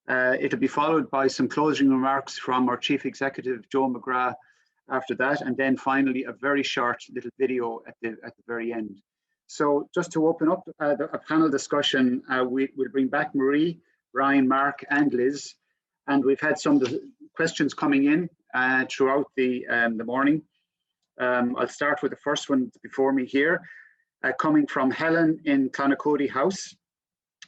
It'll be followed by some closing remarks from our Chief Executive, Joe McGrath, after that, and then finally a very short little video at the very end. So just to open up a panel discussion, we'll bring back Marie, Brian, Mark and Liz, And we've had some of the questions coming in throughout the morning. I'll start with the first one before me here, coming from Helen in Clonacody House.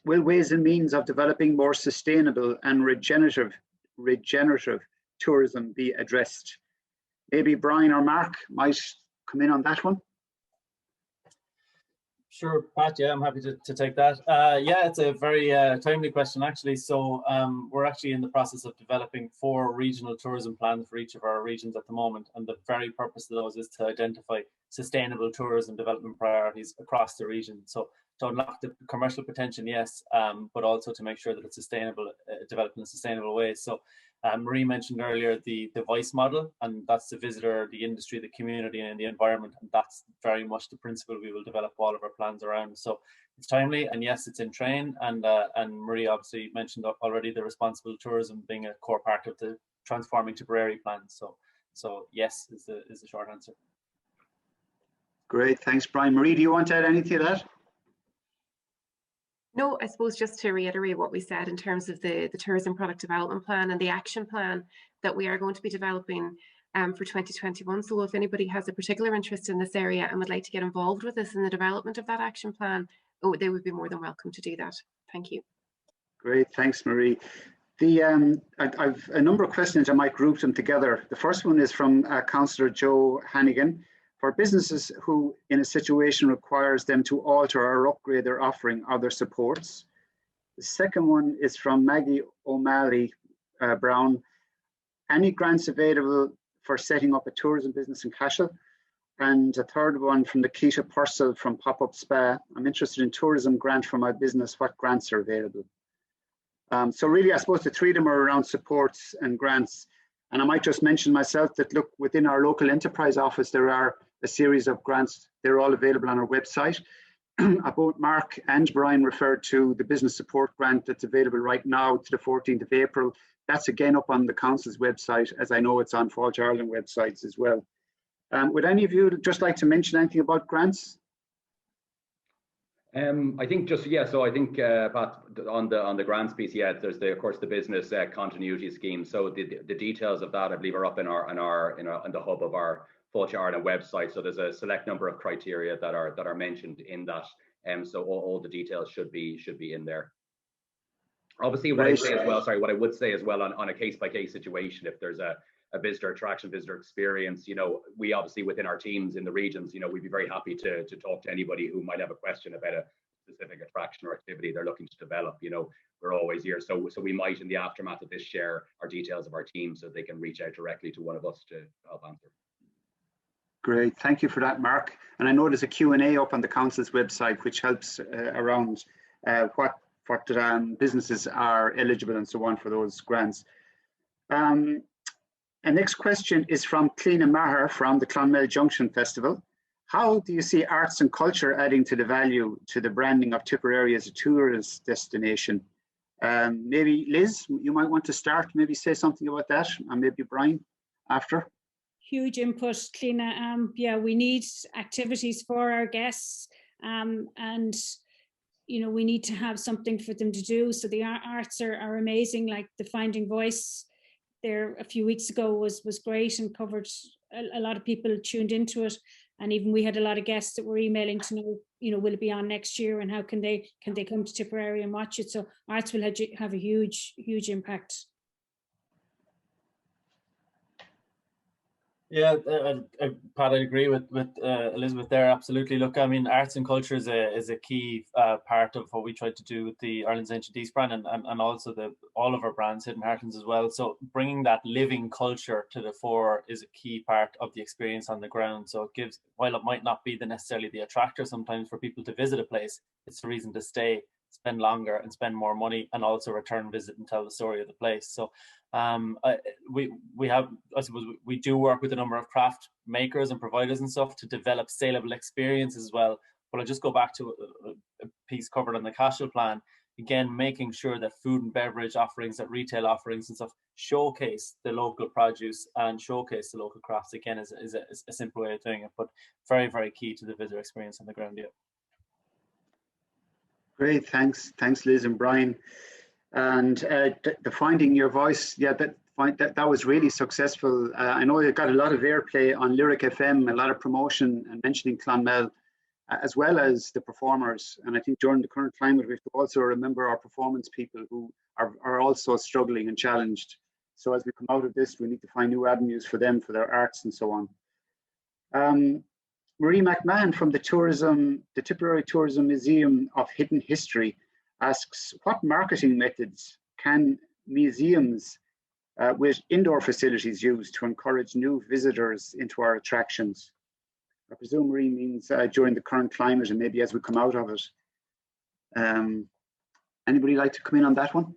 Will ways and means of developing more sustainable and regenerative tourism be addressed? Maybe Brian or Mark might come in on that one. Sure, Pat, yeah, I'm happy to take that. Yeah, it's a very timely question, actually. So we're actually in the process of developing 4 regional tourism plans for each of our regions at the moment. And the very purpose of those is to identify sustainable tourism development priorities across the region. So to unlock the commercial potential, yes, but also to make sure that it's sustainable, developed in a sustainable way. So Marie mentioned earlier the voice model, and that's the visitor, the industry, the community, and the environment, and that's very much the principle we will develop all of our plans around. So it's timely, and yes, it's in train. And Marie obviously mentioned already the responsible tourism being a core part of the Transforming Tipperary plan. So yes is the short answer. Great, thanks, Brian. Marie, do you want to add anything to that? No, I suppose just to reiterate what we said in terms of the tourism product development plan and the action plan that we are going to be developing for 2021. So if anybody has a particular interest in this area and would like to get involved with us in the development of that action plan, they would be more than welcome to do that. Thank you. Great, thanks, Marie. I've a number of questions. I might group them together. The first one is from Councillor Joe Hannigan. For businesses who in a situation requires them to alter or upgrade their offering or their supports. The second one is from Maggie O'Malley Brown. Any grants available for setting up a tourism business in Cashel? And a third one from Nikita Purcell from Pop-Up Spa. I'm interested in tourism grant for my business. What grants are available? So really, I suppose the 3 of them are around supports and grants. And I might just mention myself that, look, within our local enterprise office, there are a series of grants. They're all available on our website. Both Mark and Brian referred to the business support grant that's available right now to the 14th of April. That's again up on the council's website, as I know it's on Fáilte Ireland websites as well. Would any of you just like to mention anything about grants? I think just, yeah, so I think Pat, on the grants piece, yeah, there's of course the business continuity scheme. So the details of that, I believe, are up in the hub of our Fáilte Ireland website. So there's a select number of criteria that are mentioned in that. So all the details should be in there. Obviously, what I would say as well on a case-by-case situation, if there's a visitor attraction, visitor experience, we obviously within our teams in the regions, we'd be very happy to talk to anybody who might have a question about a specific attraction or activity they're looking to develop. We're always here. So we might, in the aftermath of this, share our details of our team so they can reach out directly to one of us to help answer. Great, thank you for that, Mark. And I know there's a Q&A up on the council's website, which helps around what businesses are eligible and so on for those grants. And next question is from Cliona Maher from the Clonmel Junction Festival. How do you see arts and culture adding to the value to the branding of Tipperary as a tourist destination? Maybe Liz, you might want to start, maybe say something about that, and maybe Brian after. Huge input, Cliona. Yeah, we need activities for our guests, and we need to have something for them to do. So the arts are amazing, like the Finding Voice there a few weeks ago was great and covered a lot of people tuned into it, and even we had a lot of guests that were emailing to know, will it be on next year and how can they come to Tipperary and watch it. So arts will have a huge impact. Yeah, Pat, I agree with Elizabeth there. Absolutely. Look, I mean, arts and culture is a key part of what we try to do with the Ireland's Attendees brand and also all of our brands, Hidden Heartlands as well. So bringing that living culture to the fore is a key part of the experience on the ground. So it gives, while it might not be necessarily the attractor sometimes for people to visit a place, it's the reason to stay, spend longer and spend more money, and also return visit and tell the story of the place. So we have, I suppose, we do work with a number of craft makers and providers and stuff to develop saleable experiences as well. But I'll just go back to a piece covered on the Cashel plan. Again, making sure that food and beverage offerings, that retail offerings and stuff showcase the local produce and showcase the local crafts. Again, is a simple way of doing it, but very, very key to the visitor experience on the ground. Yeah. Great, thanks Liz and Brian. And the Finding Your Voice, yeah, that was really successful. I know it got a lot of airplay on Lyric FM, a lot of promotion and mentioning Clonmel, as well as the performers. And I think during the current climate, we have to also remember our performance people who are also struggling and challenged. So as we come out of this, we need to find new avenues for them, for their arts and so on. Marie McMahon from the Tipperary Tourism Museum of Hidden History asks, what marketing methods can museums with indoor facilities use to encourage new visitors into our attractions? I presume Marie means during the current climate and maybe as we come out of it. Anybody like to come in on that one?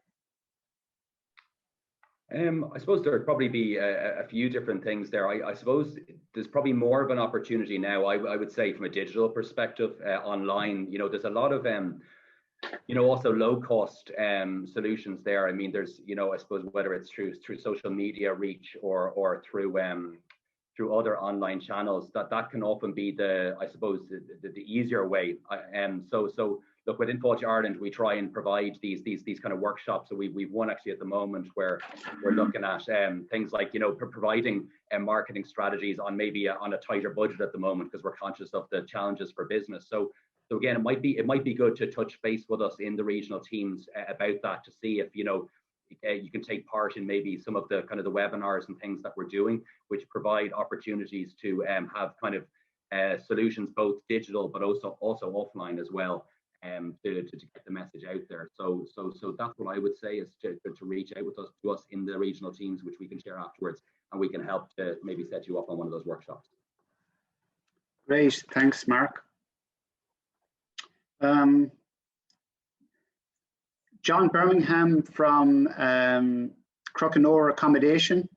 I suppose there would probably be a few different things there. I suppose there's probably more of an opportunity now, I would say, from a digital perspective online. You know, there's a lot of, you know, also low cost solutions there. I mean, there's, you know, I suppose whether it's through social media reach or through other online channels, that can often be I suppose the easier way. So look, within Fáilte Ireland, we try and provide these kind of workshops. So we've one actually at the moment where we're looking at things like, you know, providing marketing strategies on maybe on a tighter budget at the moment, because we're conscious of the challenges for business. So again, it might be good to touch base with us in the regional teams about that, to see if, you know, you can take part in maybe some of the kind of the webinars and things that we're doing, which provide opportunities to have kind of solutions, both digital but also offline as well, to get the message out there. So that's what I would say, is to reach out to us in the regional teams, which we can share afterwards, and we can help to maybe set you up on one of those workshops. Great, thanks, Mark. John Birmingham from Crokinore Accommodation.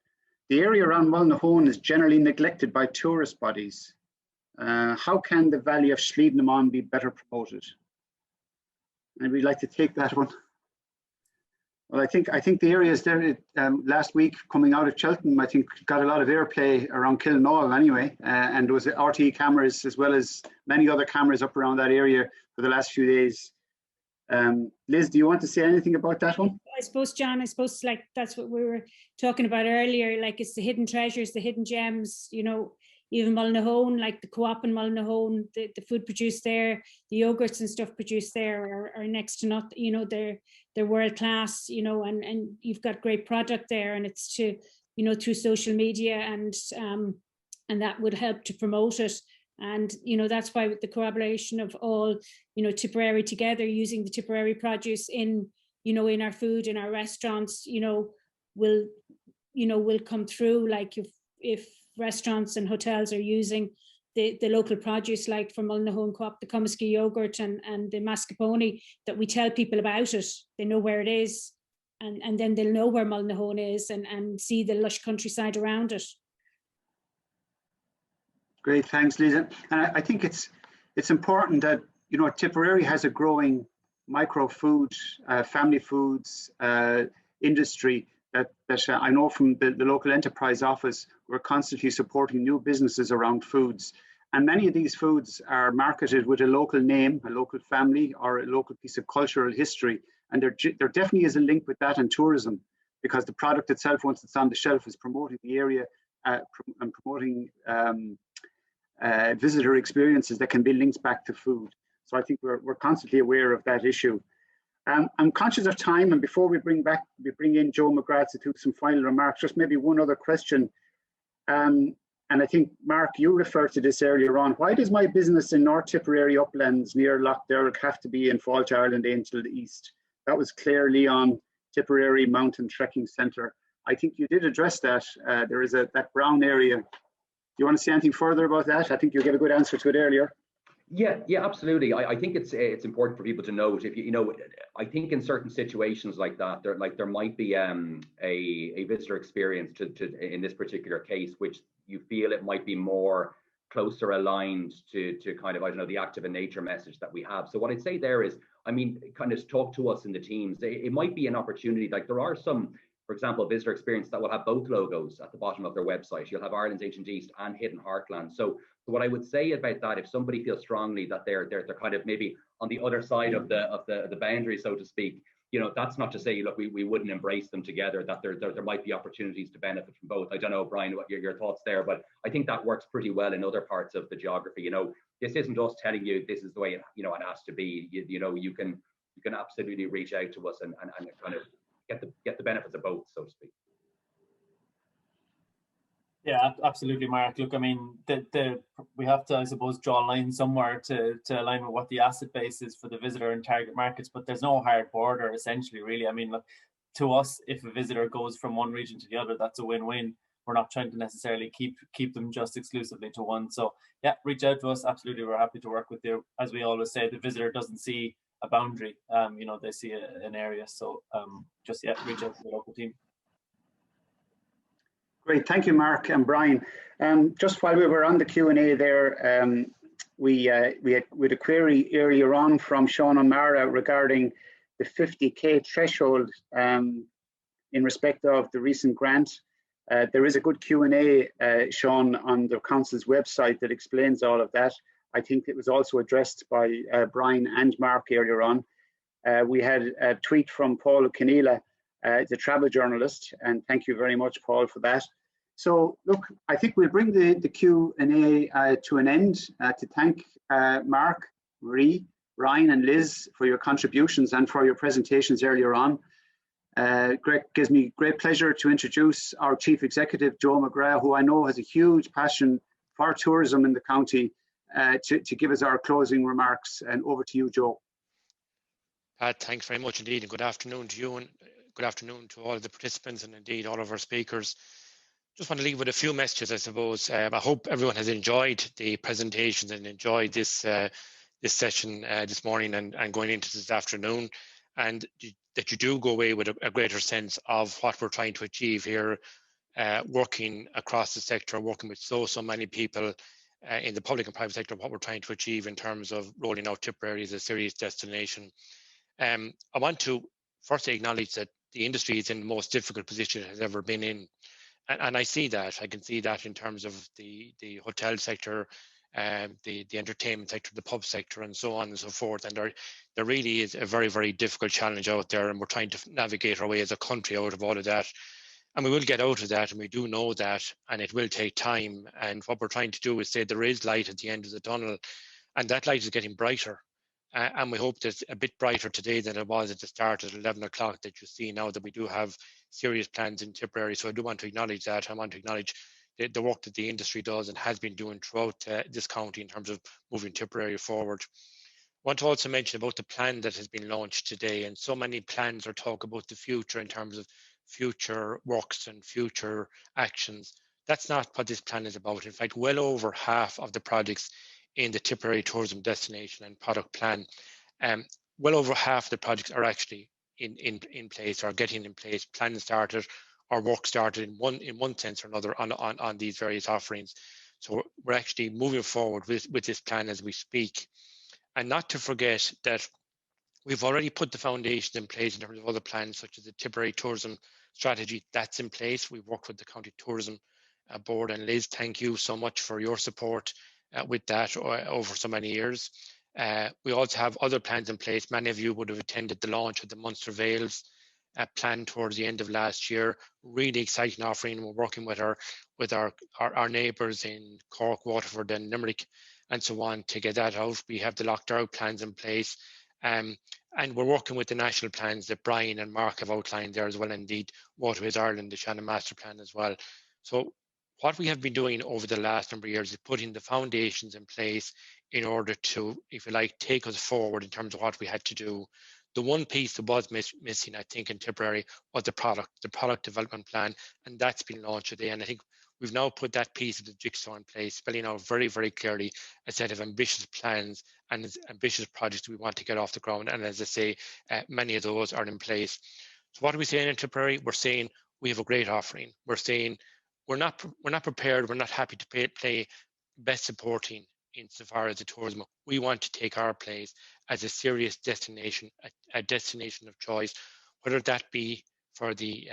The area around Mullinahone is generally neglected by tourist bodies. How can the Valley of Slievenamon be better promoted? And we'd like to take that one. Well, I think the areas there last week coming out of Cheltenham, I think got a lot of airplay around Kilnall anyway, and there was RTE cameras as well as many other cameras up around that area for the last few days. Liz, do you want to say anything about that one? I suppose, John, like that's what we were talking about earlier, like it's the hidden treasures, the hidden gems, you know, even Mullinahone, like the co-op in Mullinahone, the food produced there, the yogurts and stuff produced there are next to nothing, you know, they're world class, you know, and you've got great product there, and it's to, you know, through social media and that would help to promote it. And, you know, that's why with the collaboration of all, you know, Tipperary together, using the Tipperary produce in, you know, in our food, in our restaurants, you know, will come through. Like if restaurants and hotels are using the local produce, like from Mullinahone Co-op, the Comiskey yogurt and the mascarpone, that we tell people about it, they know where it is, and then they'll know where Mullinahone is and see the lush countryside around it. Great, thanks, Lisa. And I think it's important that, you know, Tipperary has a growing micro food, family foods industry that I know from the local enterprise office, we're constantly supporting new businesses around foods. And many of these foods are marketed with a local name, a local family, or a local piece of cultural history. And there definitely is a link with that and tourism, because the product itself, once it's on the shelf, is promoting the area and promoting visitor experiences that can be linked back to food. So I think we're constantly aware of that issue. I'm conscious of time, and before we bring in Joe McGrath to do some final remarks, just maybe one other question. And I think, Mark, you referred to this earlier on. Why does my business in North Tipperary Uplands near Lough Derg have to be in Fáilte Ireland Angel East? That was Claire Leon, Tipperary Mountain Trekking Centre. I think you did address that. There is that brown area. Do you want to say anything further about that? I think you gave a good answer to it earlier. Yeah, absolutely. I think it's important for people to note, if you know, I think in certain situations like that, there might be a visitor experience to in this particular case, which you feel it might be more closer aligned to kind of, I don't know, the active in nature message that we have. So what I'd say there is, I mean, kind of talk to us in the teams. It might be an opportunity, like there are some, for example, visitor experience that will have both logos at the bottom of their website. You'll have Ireland's Ancient East and Hidden Heartland. So what I would say about that, if somebody feels strongly that they're kind of maybe on the other side of the boundary, so to speak, that's not to say, look, we wouldn't embrace them together, that there might be opportunities to benefit from both. I don't know, Brian, what your thoughts there, but I think that works pretty well in other parts of the geography. This isn't us telling you this is the way it has to be. You can absolutely reach out to us and kind of get the benefits of both, so to speak. Yeah, absolutely, Mark. Look, I mean, we have to, I suppose, draw a line somewhere to align with what the asset base is for the visitor and target markets, but there's no hard border, essentially, really. I mean, look, to us, if a visitor goes from one region to the other, that's a win-win. We're not trying to necessarily keep them just exclusively to one. So, yeah, reach out to us. Absolutely, we're happy to work with you. As we always say, the visitor doesn't see a boundary. They see an area. So, reach out to the local team. Great, thank you, Mark and Brian. Just while we were on the Q&A there, we had a query earlier on from Sean O'Mara regarding the 50k threshold in respect of the recent grant. There is a good Q&A, Sean, on the council's website that explains all of that. I think it was also addressed by Brian and Mark earlier on. We had a tweet from Paul Keneally, the travel journalist, and thank you very much, Paul, for that. So, look, I think we'll bring the Q&A to an end to thank Mark, Marie, Ryan and Liz for your contributions and for your presentations earlier on. Gives me great pleasure to introduce our Chief Executive, Joe McGrath, who I know has a huge passion for tourism in the county, to give us our closing remarks. And over to you, Joe. Pat, thanks very much indeed, and good afternoon to you, and good afternoon to all of the participants and indeed all of our speakers. Just want to leave with a few messages, I suppose. I hope everyone has enjoyed the presentations and enjoyed this this session this morning and going into this afternoon, and that you do go away with a greater sense of what we're trying to achieve here, working across the sector, working with so many people in the public and private sector, what we're trying to achieve in terms of rolling out Tipperary as a serious destination. I want to firstly acknowledge that the industry is in the most difficult position it has ever been in. And I see that. I can see that in terms of the hotel sector, the entertainment sector, the pub sector, and so on and so forth. And there really is a very, very difficult challenge out there, and we're trying to navigate our way as a country out of all of that. And we will get out of that, and we do know that, and it will take time. And what we're trying to do is say there is light at the end of the tunnel, and that light is getting brighter. And we hope that it's a bit brighter today than it was at the start at 11 o'clock, that you see now that we do have serious plans in Tipperary. So I do want to acknowledge that. I want to acknowledge the work that the industry does and has been doing throughout this county in terms of moving Tipperary forward. I want to also mention about the plan that has been launched today, and so many plans are talk about the future in terms of future works and future actions. That's not what this plan is about. In fact, well over half of the projects in the Tipperary Tourism Destination and Product Plan, well over half the projects are actually in place or getting in place, planning started or work started in one sense or another on these various offerings. So we're actually moving forward with this plan as we speak. And not to forget that we've already put the foundation in place in terms of other plans, such as the Tipperary Tourism Strategy. That's in place. We've worked with the County Tourism Board, and Liz, thank you so much for your support with that over so many years. We also have other plans in place. Many of you would have attended the launch of the Munster Vales plan towards the end of last year. Really exciting offering. We're working with our neighbours in Cork, Waterford and Limerick and so on to get that out. We have the lockdown plans in place, and we're working with the national plans that Brian and Mark have outlined there as well, indeed Waterways Ireland, the Shannon Master Plan as well. So what we have been doing over the last number of years is putting the foundations in place in order to, if you like, take us forward in terms of what we had to do. The one piece that was missing, I think, in Tipperary was the product development plan, and that's been launched today. And I think we've now put that piece of the jigsaw in place, spelling out very, very clearly a set of ambitious plans and ambitious projects we want to get off the ground. And as I say, many of those are in place. So what are we saying in Tipperary? We're saying we have a great offering. We're saying we're not prepared, we're not happy to play best supporting insofar as the tourism. We want to take our place as a serious destination, a destination of choice, whether that be for the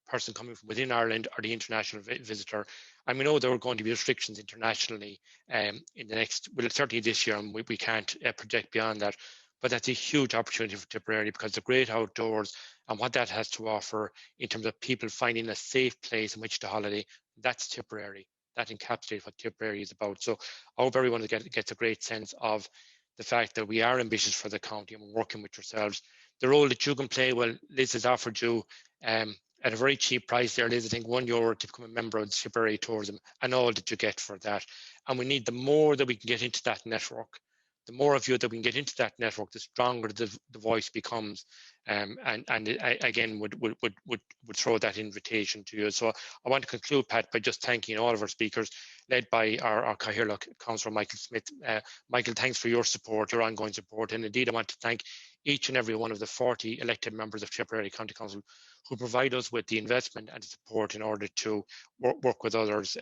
person coming from within Ireland or the international visitor. And we know there are going to be restrictions internationally in the next, well, certainly this year, and we can't project beyond that. but that's a huge opportunity for Tipperary because the great outdoors and what that has to offer in terms of people finding a safe place in which to holiday, that's Tipperary. That encapsulates what Tipperary is about. So I hope everyone gets a great sense of the fact that we are ambitious for the county and we're working with yourselves. The role that you can play, well, Liz has offered you at a very cheap price there, Liz, I think €1 to become a member of the Tipperary Tourism and all that you get for that. And we need the more that we can get into that network, the more of you that we can get into that network, the stronger the voice becomes. Again, would throw that invitation to you. So I want to conclude, Pat, by just thanking all of our speakers, led by our Cathaoirleach Councillor Michael Smith. Michael, thanks for your support, your ongoing support. And indeed, I want to thank each and every one of the 40 elected members of Tipperary County Council who provide us with the investment and support in order to work with others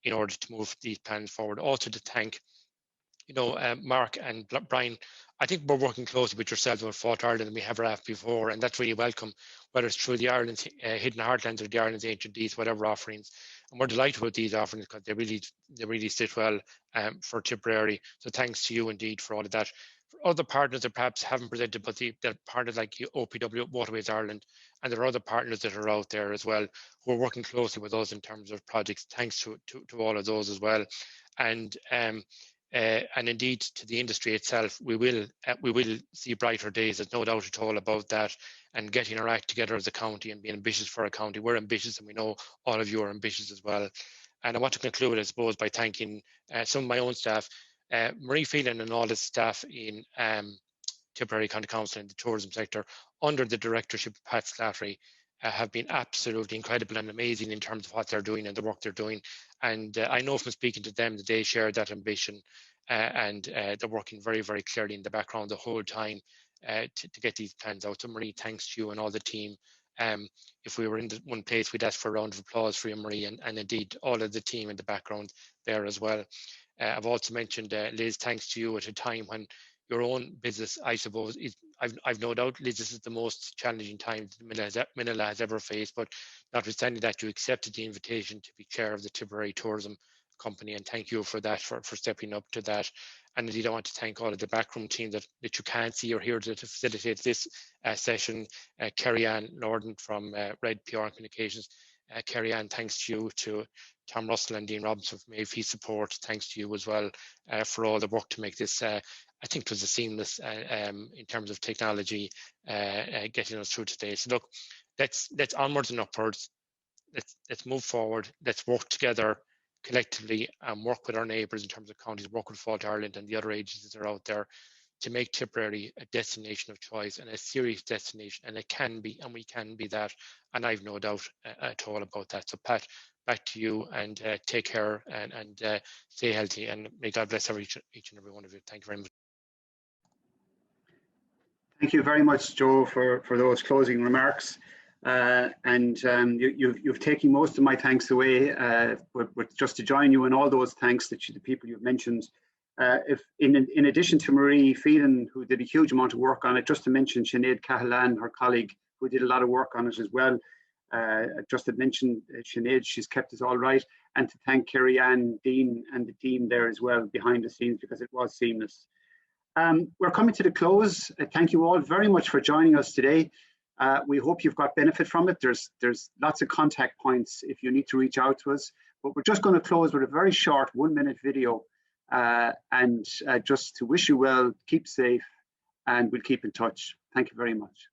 in order to move these plans forward. Also to thank Mark and Brian. I think we're working closely with yourselves with Fáilte Ireland than we ever have before, and that's really welcome, whether it's through the Ireland's Hidden Heartlands or the Ireland's attendees, whatever offerings. And we're delighted with these offerings because they really sit well for Tipperary. So thanks to you indeed for all of that. For other partners that perhaps haven't presented, but they're partners like OPW, Waterways Ireland, and there are other partners that are out there as well who are working closely with us in terms of projects. Thanks to all of those as well. And indeed to the industry itself, we will see brighter days. There's no doubt at all about that. And getting our act together as a county and being ambitious for a county, we're ambitious, and we know all of you are ambitious as well. And I want to conclude, I suppose, by thanking some of my own staff, Marie Phelan and all the staff in Tipperary County Council in the tourism sector under the directorship of Pat Slattery have been absolutely incredible and amazing in terms of what they're doing and the work they're doing. And I know from speaking to them that they share that ambition and they're working very, very clearly in the background the whole time to get these plans out. So Marie, thanks to you and all the team. If we were in one place, we'd ask for a round of applause for you, Marie, and indeed all of the team in the background there as well. I've also mentioned, Liz, thanks to you at a time when your own business, I suppose, I've no doubt, Liz, this is the most challenging time Manila has ever faced, but notwithstanding that, you accepted the invitation to be chair of the Tipperary Tourism Company, and thank you for that, for stepping up to that. And indeed, I want to thank all of the backroom team that you can't see or hear to facilitate this session. Kerry-Ann Norden from Red PR Communications. Kerry-Ann, thanks to you, to Tom Russell and Dean Robinson from AFE Support. Thanks to you as well for all the work to make this, I think it was a seamless in terms of technology getting us through today. So look, let's onwards and upwards. Let's move forward. Let's work together collectively and work with our neighbours in terms of counties, work with Fáilte Ireland and the other agencies that are out there to make Tipperary a destination of choice and a serious destination. And it can be, and we can be that. And I've no doubt at all about that. So Pat, back to you, and take care and stay healthy, and may God bless each and every one of you. Thank you very much. Thank you very much, Joe, for those closing remarks. You've taken most of my thanks away, but just to join you in all those thanks that the people you've mentioned. If in addition to Marie Phelan, who did a huge amount of work on it, just to mention Sinead Cahalan, her colleague, who did a lot of work on it as well. Just to mention Sinead, she's kept us all right, and to thank Kerry-Ann, Dean, and the team there as well behind the scenes, because it was seamless. We're coming to the close. Thank you all very much for joining us today. We hope you've got benefit from it. There's lots of contact points if you need to reach out to us, but we're just going to close with a very short 1-minute video just to wish you well, keep safe, and we'll keep in touch. Thank you very much.